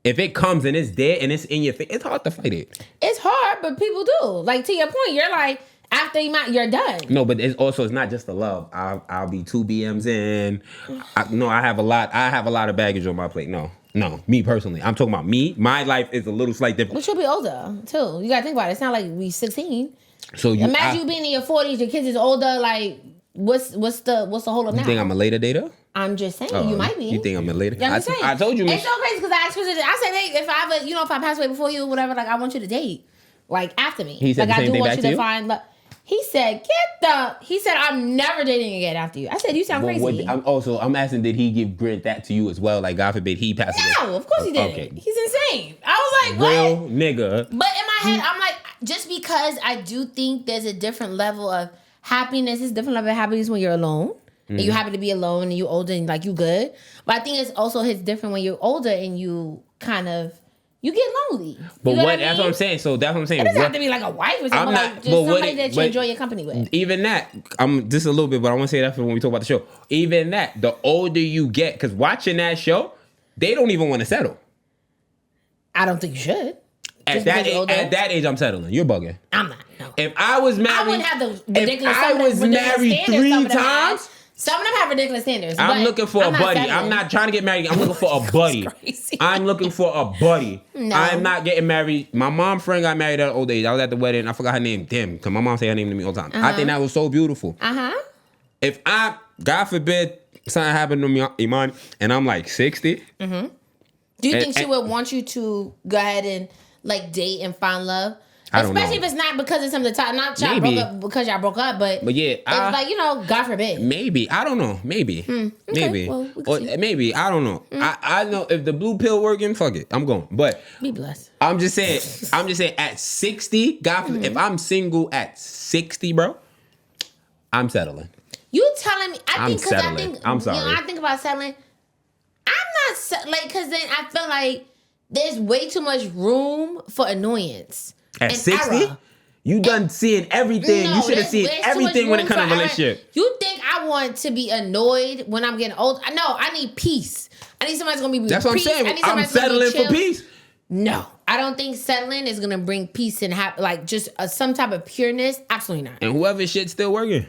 If it comes and it's there and it's in your face, it's hard to fight it. It's hard, but people do. Like, to your point, you're like, after you're done. No, but it's not just the love. I'll be 2 BMs in. I have a lot of baggage on my plate. No, me personally. I'm talking about me. My life is a little slight different. But you'll be older, too. You got to think about it. It's not like we 16. So imagine you being in your 40s, your kids is older, like, what's the hold up now? You think I'm a later dater? I'm just saying, you might be. You think I'm a later? Yeah, I'm saying. I told you. It's so crazy because I said, hey, if I ever, if I pass away before you or whatever, like, I want you to date, like, after me. He said like, the same thing back to you? Find love. He said, I'm never dating again after you. I said, you sound crazy. I'm asking, did he give Brent that to you as well? Like, God forbid he passed away. No, of course he didn't. Okay. He's insane. I was like, real what? Nigga. But in my head, I'm like, just because I do think there's a different level of happiness, it's a different level of happiness when you're alone. And you happen to be alone and you older and like you good. But I think it's also hits different when you're older and you kind of you get lonely. But that's what I'm saying. So that's what I'm saying. It doesn't have to be like a wife or something. Like just somebody that you enjoy your company with. Even that, I'm just a little bit, but I want to say that for when we talk about the show. Even that, the older you get, because watching that show, they don't even want to settle. I don't think you should. At that age, I'm settling. You're bugging. I'm not. No. If I was married, I wouldn't have the ridiculous. If I was married 3 times. Some of them have ridiculous standards. I'm looking for a buddy. I'm not trying to get married. I'm looking for a buddy. I'm looking for a buddy. No. I'm not getting married. My mom's friend got married at an old age. I was at the wedding. I forgot her name. Damn, because my mom say her name to me all the time. I think that was so beautiful. If God forbid, something happened to me, Imani, and I'm like 60. Do you think she would want you to go ahead and like date and find love? Especially if it's not because of something. Not y'all broke up because y'all broke up, but yeah, it's like God forbid. Maybe I don't know. Maybe maybe well, or maybe I don't know. I know if the blue pill working, fuck it, I'm going. But be blessed. I'm just saying. At 60, God forbid, if I'm single at 60, bro, I'm settling. You telling me? I'm sorry. I think about settling. I'm not because then I feel like there's way too much room for annoyance. At 60? You done seeing everything. No, you should have seen everything when it comes to relationship. You think I want to be annoyed when I'm getting old? No, I need peace. I need somebody's going to be That's what I'm saying. I'm settling for peace. No, I don't think settling is going to bring peace and like just some type of pureness. Absolutely not. And whoever shit's still working.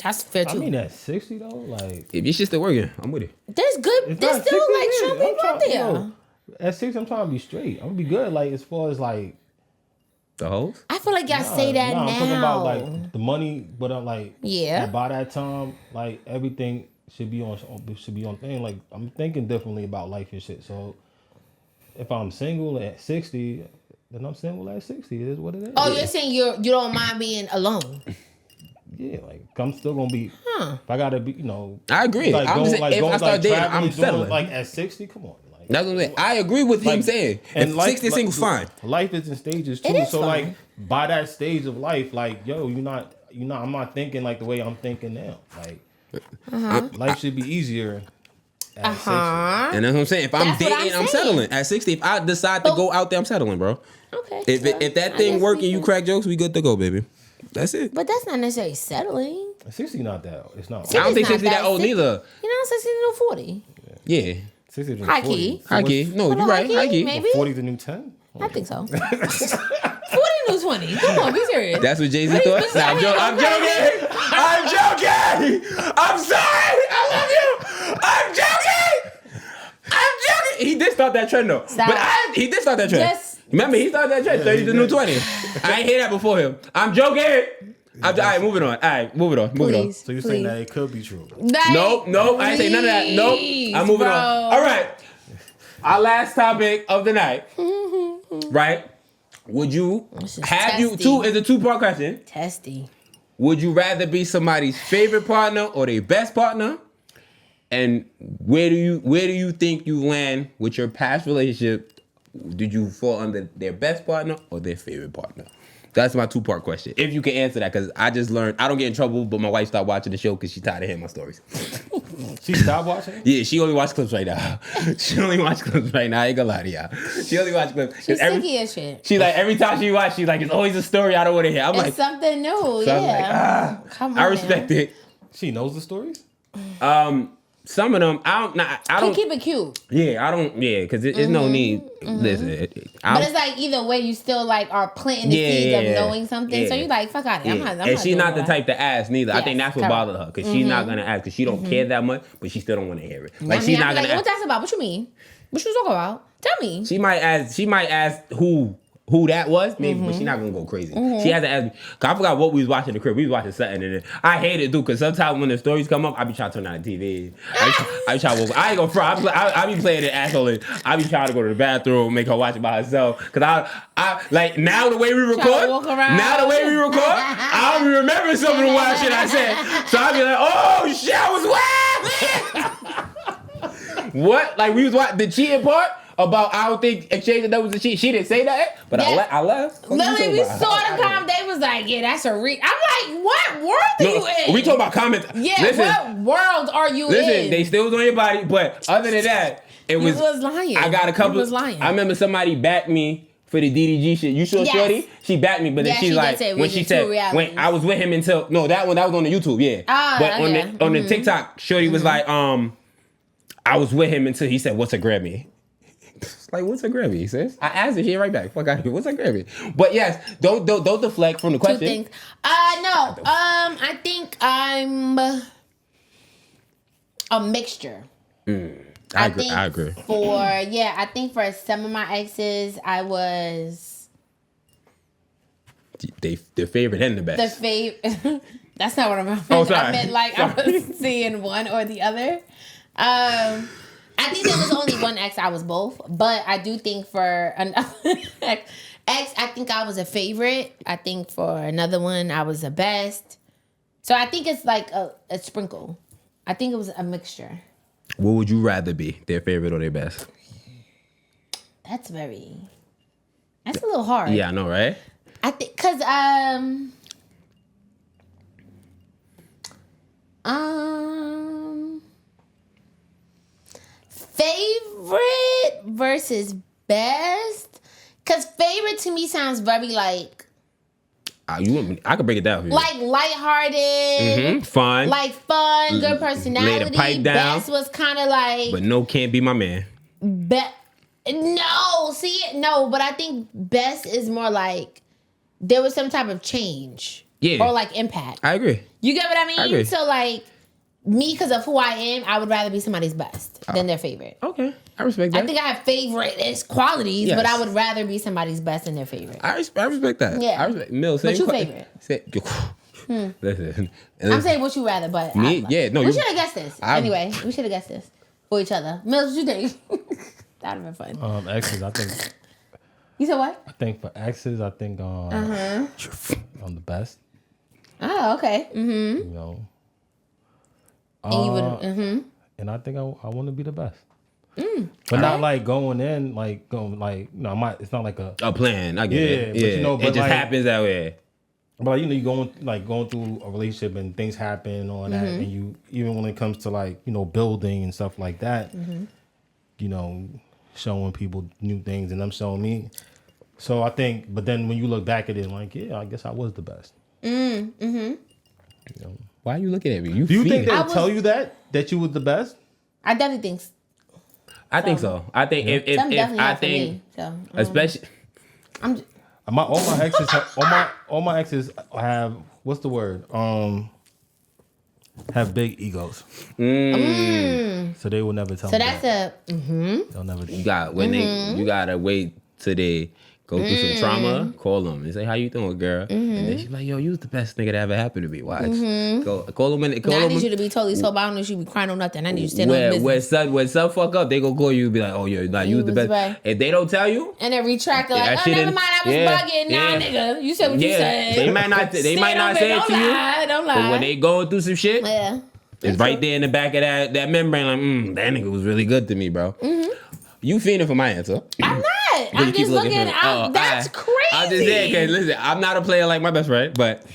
That's fair too. I mean, at 60 though, like if your shit's still working, I'm with it. There's still like true people out there. At 60, I'm trying to be straight. I'm gonna be good. Like as far as like the hoes. I feel like y'all say that now. I'm talking about like the money, but I'm like yeah. By that time, like everything should be on thing. Like I'm thinking differently about life and shit. So if I'm single at 60, then I'm single at 60. It is what it is. Oh, you're saying you don't mind being alone. Yeah, like I'm still gonna be. If I gotta be, I agree. Like, if I start dating, I'm settling. Like at 60, come on. Like, that's what I'm saying. I agree with him saying. And 60 singles fine. Life is in stages too. So fine. Like by that stage of life, like yo, I'm not thinking like the way I'm thinking now. Like life should be easier. At 60. And that's what I'm saying. If I'm dating, I'm settling. At 60, if I decide to go out there, I'm settling, bro. Okay. If that thing working, you crack jokes, we good to go, baby. That's it. But that's not necessarily settling. 60 not that. It's not. I don't think 60 that old neither. You know, 60 to 40. Yeah. 60 to high 40. key. High key. No, you're right. High key. Maybe 40 the new 10. I think so. 40 to 20. Come on, be serious. That's what Jay-Z thought. I'm joking. I'm sorry. I love you. I'm joking. He did start that trend though. Stop. But he did start that trend. Remember, he started that trend. 30 to new 20. I ain't hear that before him. I'm joking. All right, moving on. Please, So you're saying that it could be true? Nope, I ain't say none of that. Nope, I'm moving on. All right, our last topic of the night. Right? Would you have you two? Is a 2-part question. Testy. Would you rather be somebody's favorite partner or their best partner? And where do you think you land with your past relationship? Did you fall under their best partner or their favorite partner? That's my 2-part question. If you can answer that, because I just learned I don't get in trouble, but my wife stopped watching the show because she's tired of hearing my stories. She stopped watching? Yeah, she only watch clips right now. She only watch clips right now. I ain't gonna lie to y'all. She only watch clips. She's sicky as shit. She like every time she watch, she's like, it's always a story I don't want to hear. I'm It's like something new. so Yeah. I'm like, Come on. I respect it. She knows the stories? Some of them, I don't keep it cute. Yeah, I don't. Yeah, because there's no need. Listen, But it's like either way, you still like are planting the seeds of knowing something. Yeah. So you like, fuck out of here. Yeah. I'm And she's not the that. type to ask neither. I Yes, think that's what correct. bothered her because she's not gonna ask because she don't care that much, but she still don't want to hear it. Like I she's mean, not I'd be gonna. like, what that's about? What you mean? What you talking about? Tell me. She might ask who that was, maybe, but she's not gonna go crazy. She has to ask me. Cause I forgot what we was watching in the crib. We was watching something, and I hate it, dude. Cause sometimes when the stories come up, I be trying to turn on the TV. I be trying to. I ain't gonna front. I be playing it asshole. I be trying to go to the bathroom, make her watch it by herself. Cause I like now the way we record. Now the way we record, I don't even remember some of the wild shit I said. So I be like, oh shit, I was wild. What? Like we was watching the cheating part. About I don't think exchanging that was a cheat. She didn't say that, but Yeah. I left. Literally, we saw the comment. They was like, "Yeah, that's a read." I'm like, "What world are you in?" We talk about comments. Yeah, listen, what world are you in? Listen, they still was on your body, but other than that, it was. You was lying. I got a couple. You was lying. I remember somebody backed me for the DDG shit. You saw Yes. Shorty? She backed me, but then Yeah, she's she like, did say when she said, when I was with him until that was on the YouTube, yeah. But on the TikTok, Shorty was like, I was with him until he said, "What's a Grammy?" Like, what's a Grammy, sis? I asked it here right back. Fuck out of here. What's a Grammy? But yes, don't deflect from the question. 2 things. No. I think I'm a mixture. I agree. I think for some of my exes, I was the favorite and the best. the favorite. That's not what I meant. Oh, sorry. I meant like I was seeing one or the other. I think there was only one ex I was both, but I do think for another ex, I think I was a favorite. I think for another one, I was the best. So I think it's like a sprinkle. I think it was a mixture. What would you rather be, their favorite or their best? That's a little hard. Yeah, I know, right? I think because favorite versus best. Because favorite to me sounds very like I could break it down for you. like lighthearted, fun, like fun, good personality. Lay the pipe down. Best was kind of like but no, can't be my man. no, but I think best is more like there was some type of change, or like impact. I agree. You get what I mean? I agree. So like me, because of who I am, I would rather be somebody's best than their favorite. Okay, I respect that. I think I have favorite qualities, but I would rather be somebody's best than their favorite. I respect that. Yeah. I respect Mill. What's your favorite? Listen, I'm saying what you rather, but me. we should have guessed this. Anyway, we should have guessed this for each other. Mills, what you think? That'd have been fun. Exes, I think. You said what? I think for exes, I think on the best. Oh, okay. Mm-hmm. You know. And you would. And I think I want to be the best. But not like going in, like it's not like a plan. I get it. but Yeah, you know, but it just like, happens that way. But you going through a relationship and things happen and all that, and you even when it comes to like building and stuff like that, showing people new things and them showing me. So I think, but then when you look back at it, like I guess I was the best. Why are you looking at me? Do you think they'll tell you that you was the best? I definitely think. I think so. I think if I think, especially. All my exes have what's the word? Have big egos. So they will never tell me. So that's They'll never. You gotta wait till they go through some trauma, call them and say, how you doing, girl? And then she's like, yo, you was the best nigga that ever happened to me. Watch. Call them. I need you to be totally sober. I don't need you to be crying on nothing. I need you to stand on business. When some fuck up, they gonna call you and be like, oh, yeah, nah, you was the best. Right. If they don't tell you. And then retract it like, never mind, I was bugging. Nah, nigga. You said what you said. They might not say it to you. Don't lie. But when they going through some shit, it's right there in the back of that membrane like, that nigga was really good to me, bro. You fiending for my answer. I'm not. I'm just looking. That's crazy. I'm just saying, because listen, I'm not a player like my best friend, but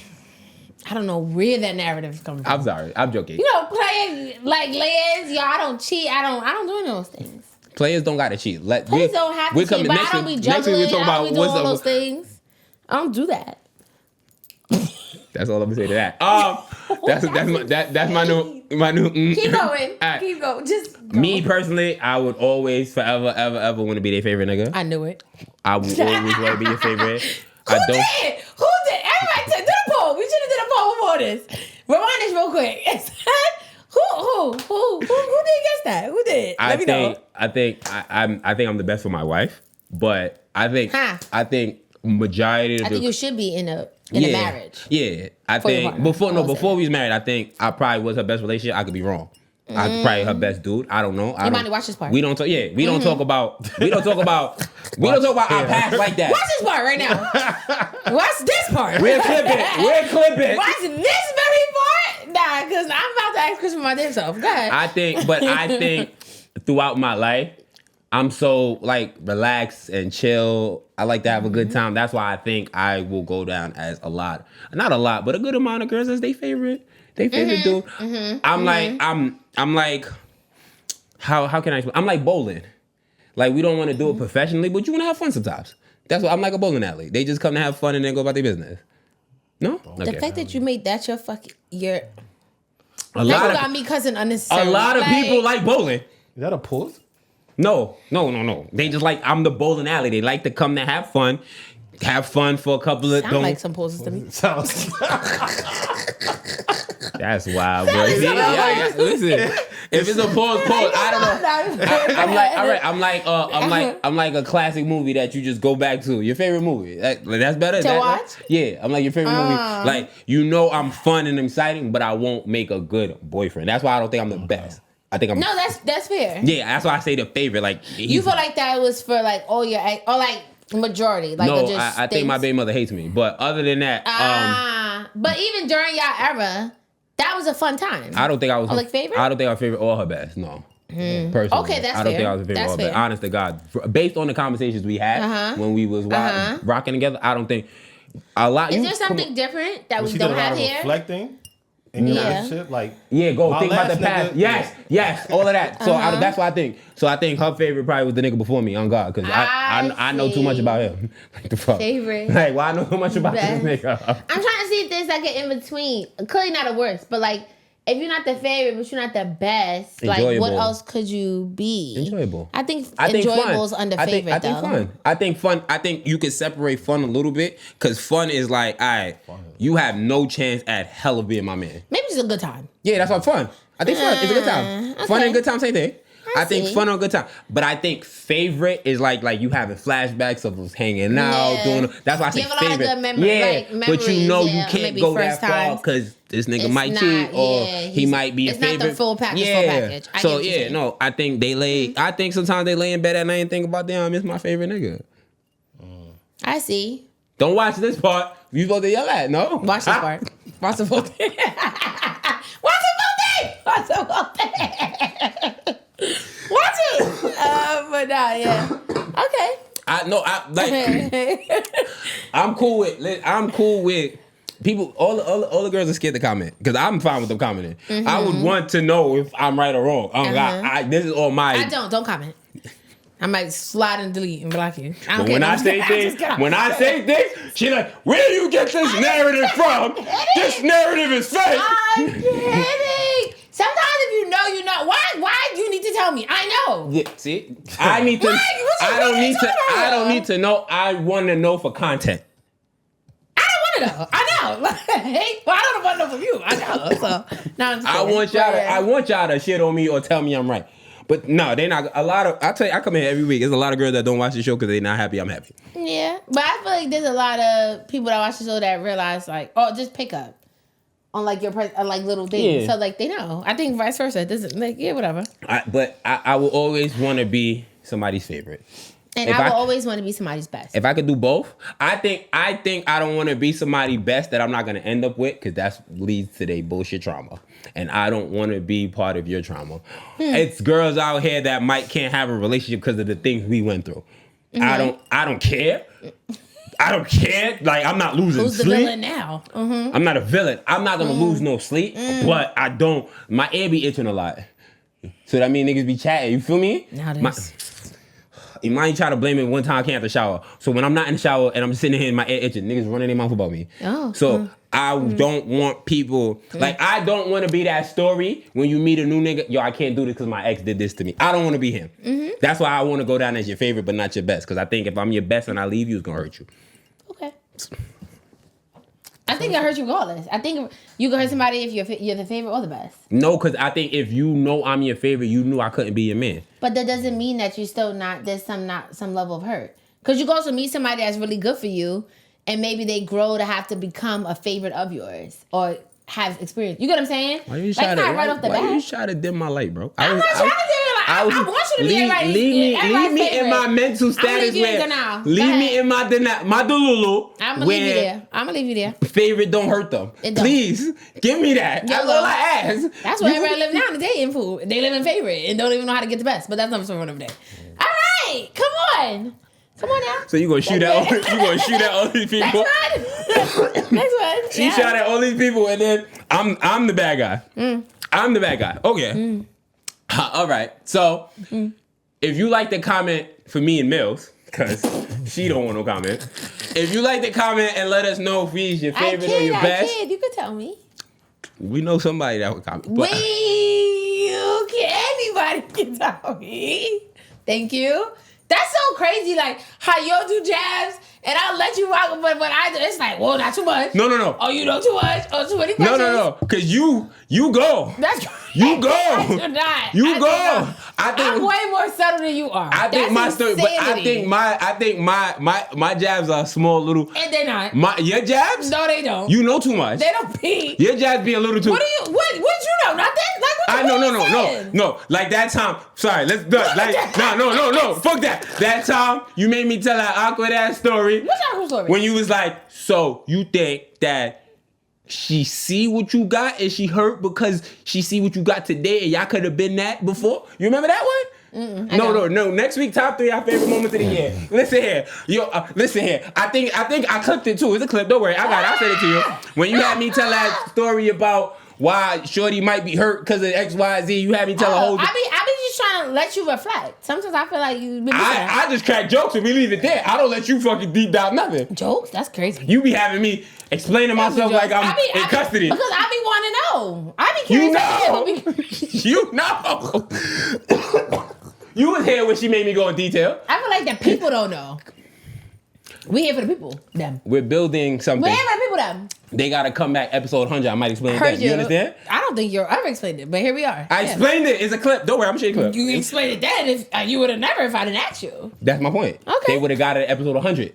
I don't know where that narrative is coming from. I'm sorry. I'm joking. You know, playing like Liz, I don't cheat. I don't do any of those things. Players don't gotta cheat. Players don't have to cheat, but I don't be juggling. I don't be doing all those things. I don't do that. That's all I'm gonna say to that. That's my new. Keep going. Right. Keep going. Just go. Me personally, I would always, forever, ever want to be their favorite nigga. I knew it. I would always want to be your favorite. Who did? Everybody do the poll. We should have did a poll before this. Rewind this real quick. Who did guess that? Who did? Let me know. I think I'm the best for my wife, but I think majority of I think you should be in a marriage. Yeah. I think before we was married, I think I probably was her best relationship. I could be wrong. I'm probably her best dude. I don't know. You might watch this part. We don't talk. Yeah, we don't talk about our past like that. Watch this part right now. Watch this part. We'll clip it. Watch this very part. Nah, because I'm about to ask Chris for my damn self. Go ahead. I think throughout my life, I'm so like relaxed and chill. I like to have a good time. That's why I think I will go down as not a lot, but a good amount of girls as they favorite dude. I'm like, how can I explain? I'm like bowling. Like we don't want to do it professionally, but you want to have fun sometimes. That's what I'm like a bowling alley. They just come to have fun and then go about their business. No? The fact that you made that your a lot got me cussing unnecessarily. A lot of people like bowling. Is that a pause? No. They just like, I'm the bowling alley. They like to come to have fun for a couple of. Sound like some poses to me. That's wild, bro. Listen, if it's a pause, I don't know. I'm like a classic movie that you just go back to. Your favorite movie. That's better. To watch? Yeah, I'm like your favorite movie. Like I'm fun and exciting, but I won't make a good boyfriend. That's why I don't think I'm the best. I think I'm. No, that's fair. Yeah, that's why I say the favorite. Like you feel like that was for like all your or like majority. Like no, I think my baby mother hates me. But other than that, but even during y'all era, that was a fun time. I don't think I was like favorite. I don't think I was favorite or her best. No. Personally, okay, that's fair. I don't think I was a favorite or her best. Honest to God, based on the conversations we had when we was rocking together, I don't think a lot. Is there something different that we don't have here? Reflecting. In your relationship, like go think about the past. Yes, all of that. So that's what I think. So I think her favorite probably was the nigga before me, on God, because I know too much about him. Like the fuck. Favorite. Like why I know so much about this nigga? I'm trying to see if there's like an in between. Clearly not the worst, but like if you're not the favorite, but you're not the best, enjoyable. Like what else could you be? Enjoyable. I think enjoyable is under favorite. I think fun. I think you can separate fun a little bit because fun is like, all right, you have no chance at hell of being my man. Maybe it's a good time. Yeah, that's what fun. I think fun is a good time. Okay. Fun and good time, same thing. I think fun or good time. But I think favorite is like you having flashbacks of us hanging out, doing. That's why I say favorite. You have a lot of good memories, but you know you can't go that far because this nigga might cheat or he might be a favorite. It's not the full package. Yeah. So no, I think they lay. I think sometimes they lay in bed at night and think about damn, it's my favorite nigga. I see. Don't watch this part. You supposed to yell at no. Watch this part. Watch the full thing. Watch the full thing. Watch it. But nah, yeah. Okay. I'm cool with people. All the girls are scared to comment because I'm fine with them commenting. I would want to know if I'm right or wrong. God, this is all my. I don't comment. I might slide and delete and block you. But when I say things, she's like, "Where do you get this narrative from? This narrative is fake." I'm kidding. Sometimes if you know, you know. Why do you need to tell me? I know. Yeah, see, I need to. I don't need to know. I want to know for content. I don't want to know. I know. Well, I don't want to know from you. I know. So now I want y'all to shit on me or tell me I'm right. But no, they not. A lot of I tell you, I come in every week. There's a lot of girls that don't watch the show because they not happy. I'm happy. Yeah, but I feel like there's a lot of people that watch the show that realize like, oh, just pick up on like your like little things. Yeah. So like they know. I think vice versa. It doesn't like whatever. But I will always want to be somebody's favorite. And I will always want to be somebody's best. If I could do both, I think I don't want to be somebody best that I'm not gonna end up with because that leads to their bullshit trauma, and I don't want to be part of your trauma. It's girls out here that can't have a relationship because of the things we went through. Mm-hmm. I don't care. I don't care. Like I'm not losing Who's sleep. the villain now? Mm-hmm. I'm not a villain. I'm not gonna lose no sleep, but I don't. My ear be itching a lot, so that mean niggas be chatting. You feel me? You might try to blame it one time I can't have the shower. So when I'm not in the shower and I'm sitting here in my ear itching, niggas running their mouth about me. Oh. So I don't want people, like I don't want to be that story when you meet a new nigga, yo, I can't do this because my ex did this to me. I don't want to be him. Mm-hmm. That's why I want to go down as your favorite but not your best. Because I think if I'm your best and I leave you, it's going to hurt you. Okay. I think it hurts you regardless. I think you can hurt somebody if you're the favorite or the best. No, because I think if you know I'm your favorite, you knew I couldn't be your man. But that doesn't mean that you're still there's some level of hurt. Because you can also meet somebody that's really good for you, and maybe they grow to have to become a favorite of yours or have experience. You get what I'm saying? Why you try to dim my light, bro? I'm not trying to dim your light. I want you to be everybody's leave me in my mental status leave me in my delulu. I'm gonna leave you there. Favorite don't hurt them. Please give me that. That's all I ask. That's where everybody live now. They in food. They live in favorite and don't even know how to get the best. But that's not for another day. All right, come on now. So you gonna shoot at all these people? Next one. She shot at all these people, and then I'm the bad guy. I'm the bad guy. Okay. All right. So if you like to comment for me and Mills, because she don't want no comment. If you like to comment and let us know if he's your favorite or your best. You could tell me. We know somebody that would comment. Anybody can tell me. Thank you. That's so crazy, like how you do jabs and I'll let you rock, but when I do, it's like, whoa, not too much. No. Oh, you know too much. Oh, too many questions. No. Because you go. That's you go. I do not. You go. I'm way more subtle than you are. I think my story, but I think my jabs are small, little. And they're not. Your jabs? No, they don't. You know too much. They don't pee. Your jabs be a little too. What you know? Nothing. Like what? No. Like that time. Sorry, let's do it. Like no. Fuck that. That time you made me tell that awkward ass story. What's awkward story? When you was like, so you think that she see what you got and she hurt because she see what you got today and y'all could have been that before? You remember that one? No. Next week, top 3 our favorite moments of the year. Listen here. I think I clipped it too. It's a clip. Don't worry. I got it. I said it to you. When you had me tell that story about why Shorty might be hurt because of X, Y, Z, you had me tell a whole. I be just trying to let you reflect. Sometimes I feel like you. I just crack jokes and we leave it there. I don't let you fucking deep dive nothing. Jokes? That's crazy. You be having me explaining myself like I'm in custody. Because I be wanting to know. I be curious. You know. You was here when she made me go in detail. I feel like the people don't know. We here for the people. Them. We're building something. We're here for the people. Them. They gotta come back episode 100. I might explain it then. You understand? I don't think I've explained it, but here we are. I explained it. It's a clip. Don't worry, I'm gonna show you a clip. You explained it then. If you would have never if I didn't ask you. That's my point. Okay. They would have got it at episode 100.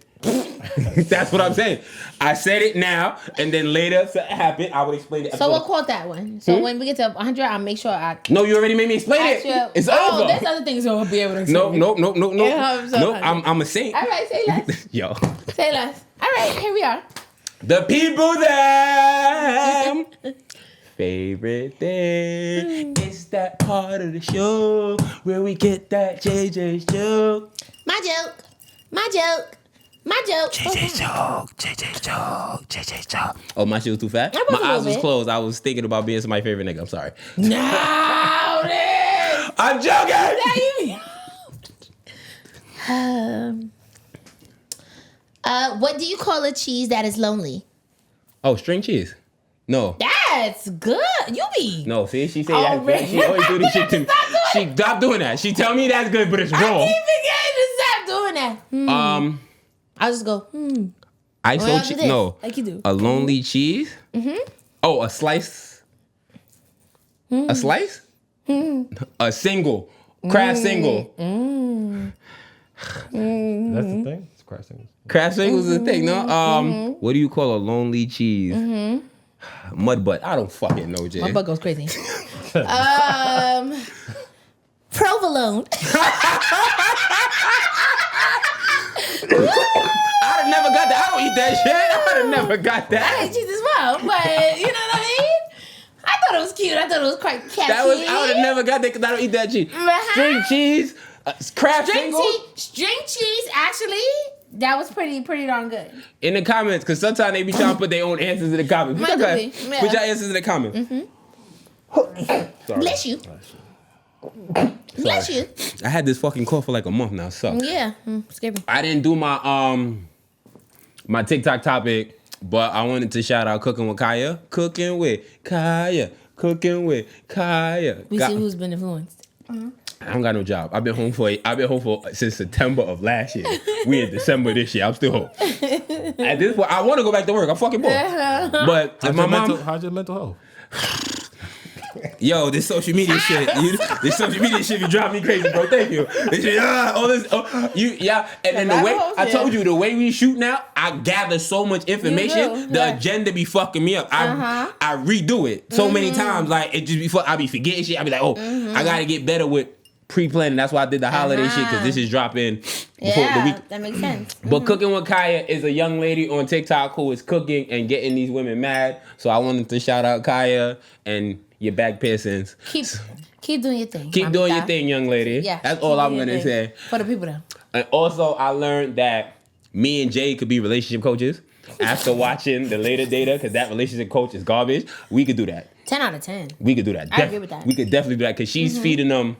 That's what I'm saying. I said it now, and then later something happened. I would explain it. So we'll quote that one. So when we get to 100, I'll make sure I. No, you already made me explain it. It's over. There's other things we'll be able to explain. No. I'm a saint. All right, say less. Yo. Say less. All right, here we are. The people them. Favorite thing. It's that part of the show where we get that JJ's joke. My joke. JJ's joke. Oh, my shit was too fast? My eyes was closed. I was thinking about being somebody's favorite nigga. I'm sorry. No, I'm joking. What do you call a cheese that is lonely? Oh, string cheese. No. That's good. You be. No, see, she say that. She always do this shit to me. She stop doing that. She tell me that's good, but it's wrong. I keep forgetting to stop doing that. I'll just go, ISO cheese. No. Like you do. A lonely cheese? Mm-hmm. Oh, a slice? A slice? A single Craft single. That's the thing. It's craft singles. Craft singles is the thing, no? What do you call a lonely cheese? Mud butt. I don't fucking know, Jay. My butt goes crazy. Provolone. I'd have never got that. I don't eat that shit. I'd have never got I that. hate cheese as well, but you know what I mean? I thought it was cute. I thought it was quite catchy. I would have never got that because I don't eat that cheese. String cheese, craft single. String cheese, actually, that was pretty darn good. In the comments, because sometimes they be trying to put their own answers in the comments. Put your answers in the comments. Sorry. Bless you. Bless you. I had this fucking cough for like a month now. So yeah, scary. I didn't do my my TikTok topic, but I wanted to shout out Cooking with Kaya. Cooking with Kaya. Cooking with Kaya. We see who's been influenced. I don't got no job. I've been home for since September of last year. We in December this year. I'm still home. At this point, I want to go back to work. I'm fucking bored. But How's your mental health? Yo, this social media shit. This social media shit be driving me crazy, bro. Thank you. This shit, all this, and then the way I told you, the way we shoot now, I gather so much information. The agenda be fucking me up. I redo it so many times. Like it just be I be forgetting shit. I be like, I gotta get better with pre-planning. That's why I did the holiday shit because this is dropping before the week. That makes sense. But Cooking with Kaya is a young lady on TikTok who is cooking and getting these women mad. So I wanted to shout out Kaya and your back piercings. Keep doing your thing. Keep doing your thing, young lady. Yeah, that's all I'm gonna say. For the people though. And also, I learned that me and Jay could be relationship coaches after watching the later data, because that relationship coach is garbage. We could do that. 10 out of 10. We could do that. I agree with that. We could definitely do that because she's feeding them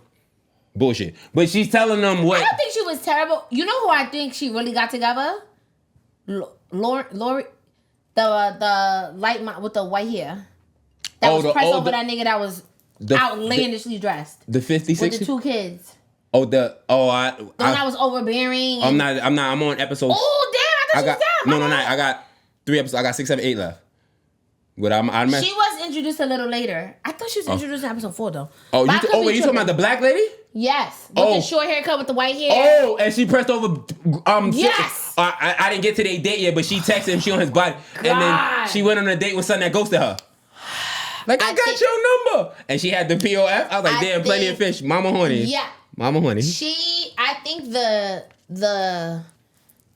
bullshit, but she's telling them what. I don't think she was terrible. You know who I think she really got together? Lori, the light with the white hair. That was pressed over that nigga that was outlandishly dressed. The 56 with the 2 kids. I was overbearing. I'm on episode. Oh damn! I thought she was down. No. I got 3 episodes. I got 6, 7, 8 left. But she was introduced a little later. I thought she was introduced in episode 4 though. Oh, you talking about the black lady? Yes. With the short haircut with the white hair. Oh, and she pressed over. Yes. I didn't get to their date yet, but she texted him. She on his body, and then she went on a date with something that ghosted her. Like, I got your number. And she had the POF. I was like, damn, plenty of fish. Mama honey. Yeah. Mama honey. I think the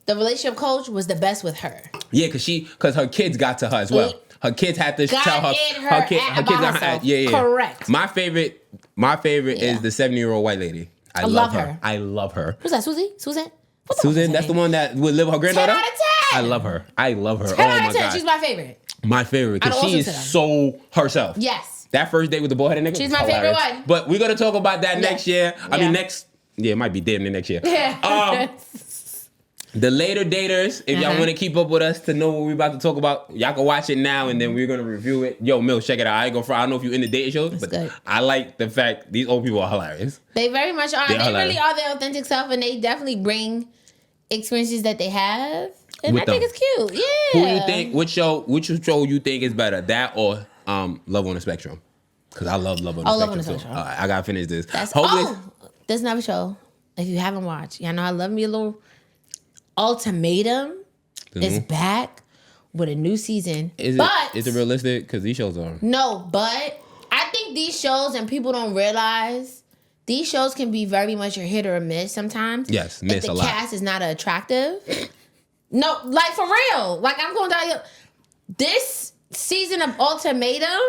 relationship coach was the best with her. Yeah, because her kids got to her as well. Her kids had to tell her. Her kids got her. Yeah. Correct. My favorite is the 70-year-old white lady. I love her. I love her. Who's that, Susie? Susan, that's the one that would live with her granddaughter? 10 out of 10. I love her. 10 oh out my of 10. God. She's my favorite. My favorite, because she is so herself. Yes. That first date with the boy-headed nigga. She's my favorite one. But we're going to talk about that next year. I mean, it might be damn near next year. Yeah. The later daters, if y'all want to keep up with us to know what we're about to talk about, y'all can watch it now and then we're going to review it. Yo, Mills, check it out. I don't know if you're in the dating shows, but good. I like the fact these old people are hilarious. They very much are. They really are their authentic self, and they definitely bring experiences that they have. And I think it's cute. Yeah. Who do you think, which show you think is better, that or Love on the Spectrum? Because I love Love on the Spectrum. Love on the Spectrum. So, I got to finish this. There's another show. If you haven't watched, y'all know I love me a little. Ultimatum is back with a new season. Is it realistic? Because these shows are. No, but I think these shows, and people don't realize, these shows can be very much a hit or a miss sometimes. Yes, miss a lot. If the cast is not attractive. No, like for real. Like I'm going down. This season of Ultimatum,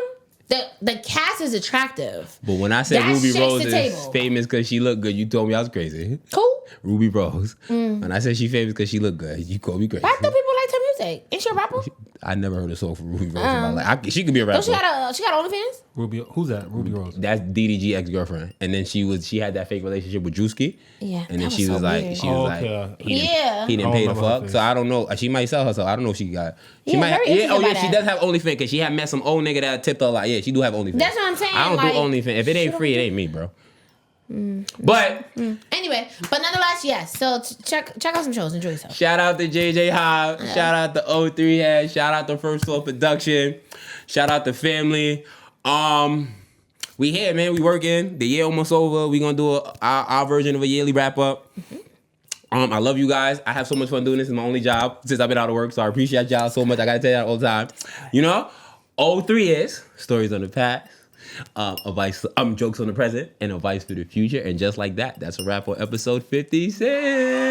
the cast is attractive. But when I said Ruby Rose is famous because she looked good, you told me I was crazy. Cool. Ruby Rose. When I said she famous because she looked good, you called me crazy. I thought people liked her music. Ain't she a rapper? I never heard a song from Ruby Rose in my life. She could be a rapper. She got OnlyFans? Ruby, who's that? Ruby Rose. That's DDG ex-girlfriend, and then she had that fake relationship with Drewski. Yeah, and then she was like, he didn't pay the fuck. So I don't know. She might sell herself. I don't know if she got. She might. She does have OnlyFans because she had met some old nigga that tipped her a lot. Yeah, she do have OnlyFans. That's what I'm saying. I don't do OnlyFans. If it ain't free, it ain't me, bro. But anyway, but nonetheless, yes. So check out some shows. Enjoy yourself. Shout out to JJ Hobb. Yeah. Shout out to O3 Head. Shout out to First Floor Production. Shout out to family. we here, man. We working. The year almost over. We gonna do our version of a yearly wrap up. I love you guys. I have so much fun doing this. It's my only job since I've been out of work, so I appreciate y'all so much. I gotta tell y'all all the time. You know, 03 is stories on the past, advice, jokes on the present, and advice for the future. And just like that, that's a wrap on episode 56.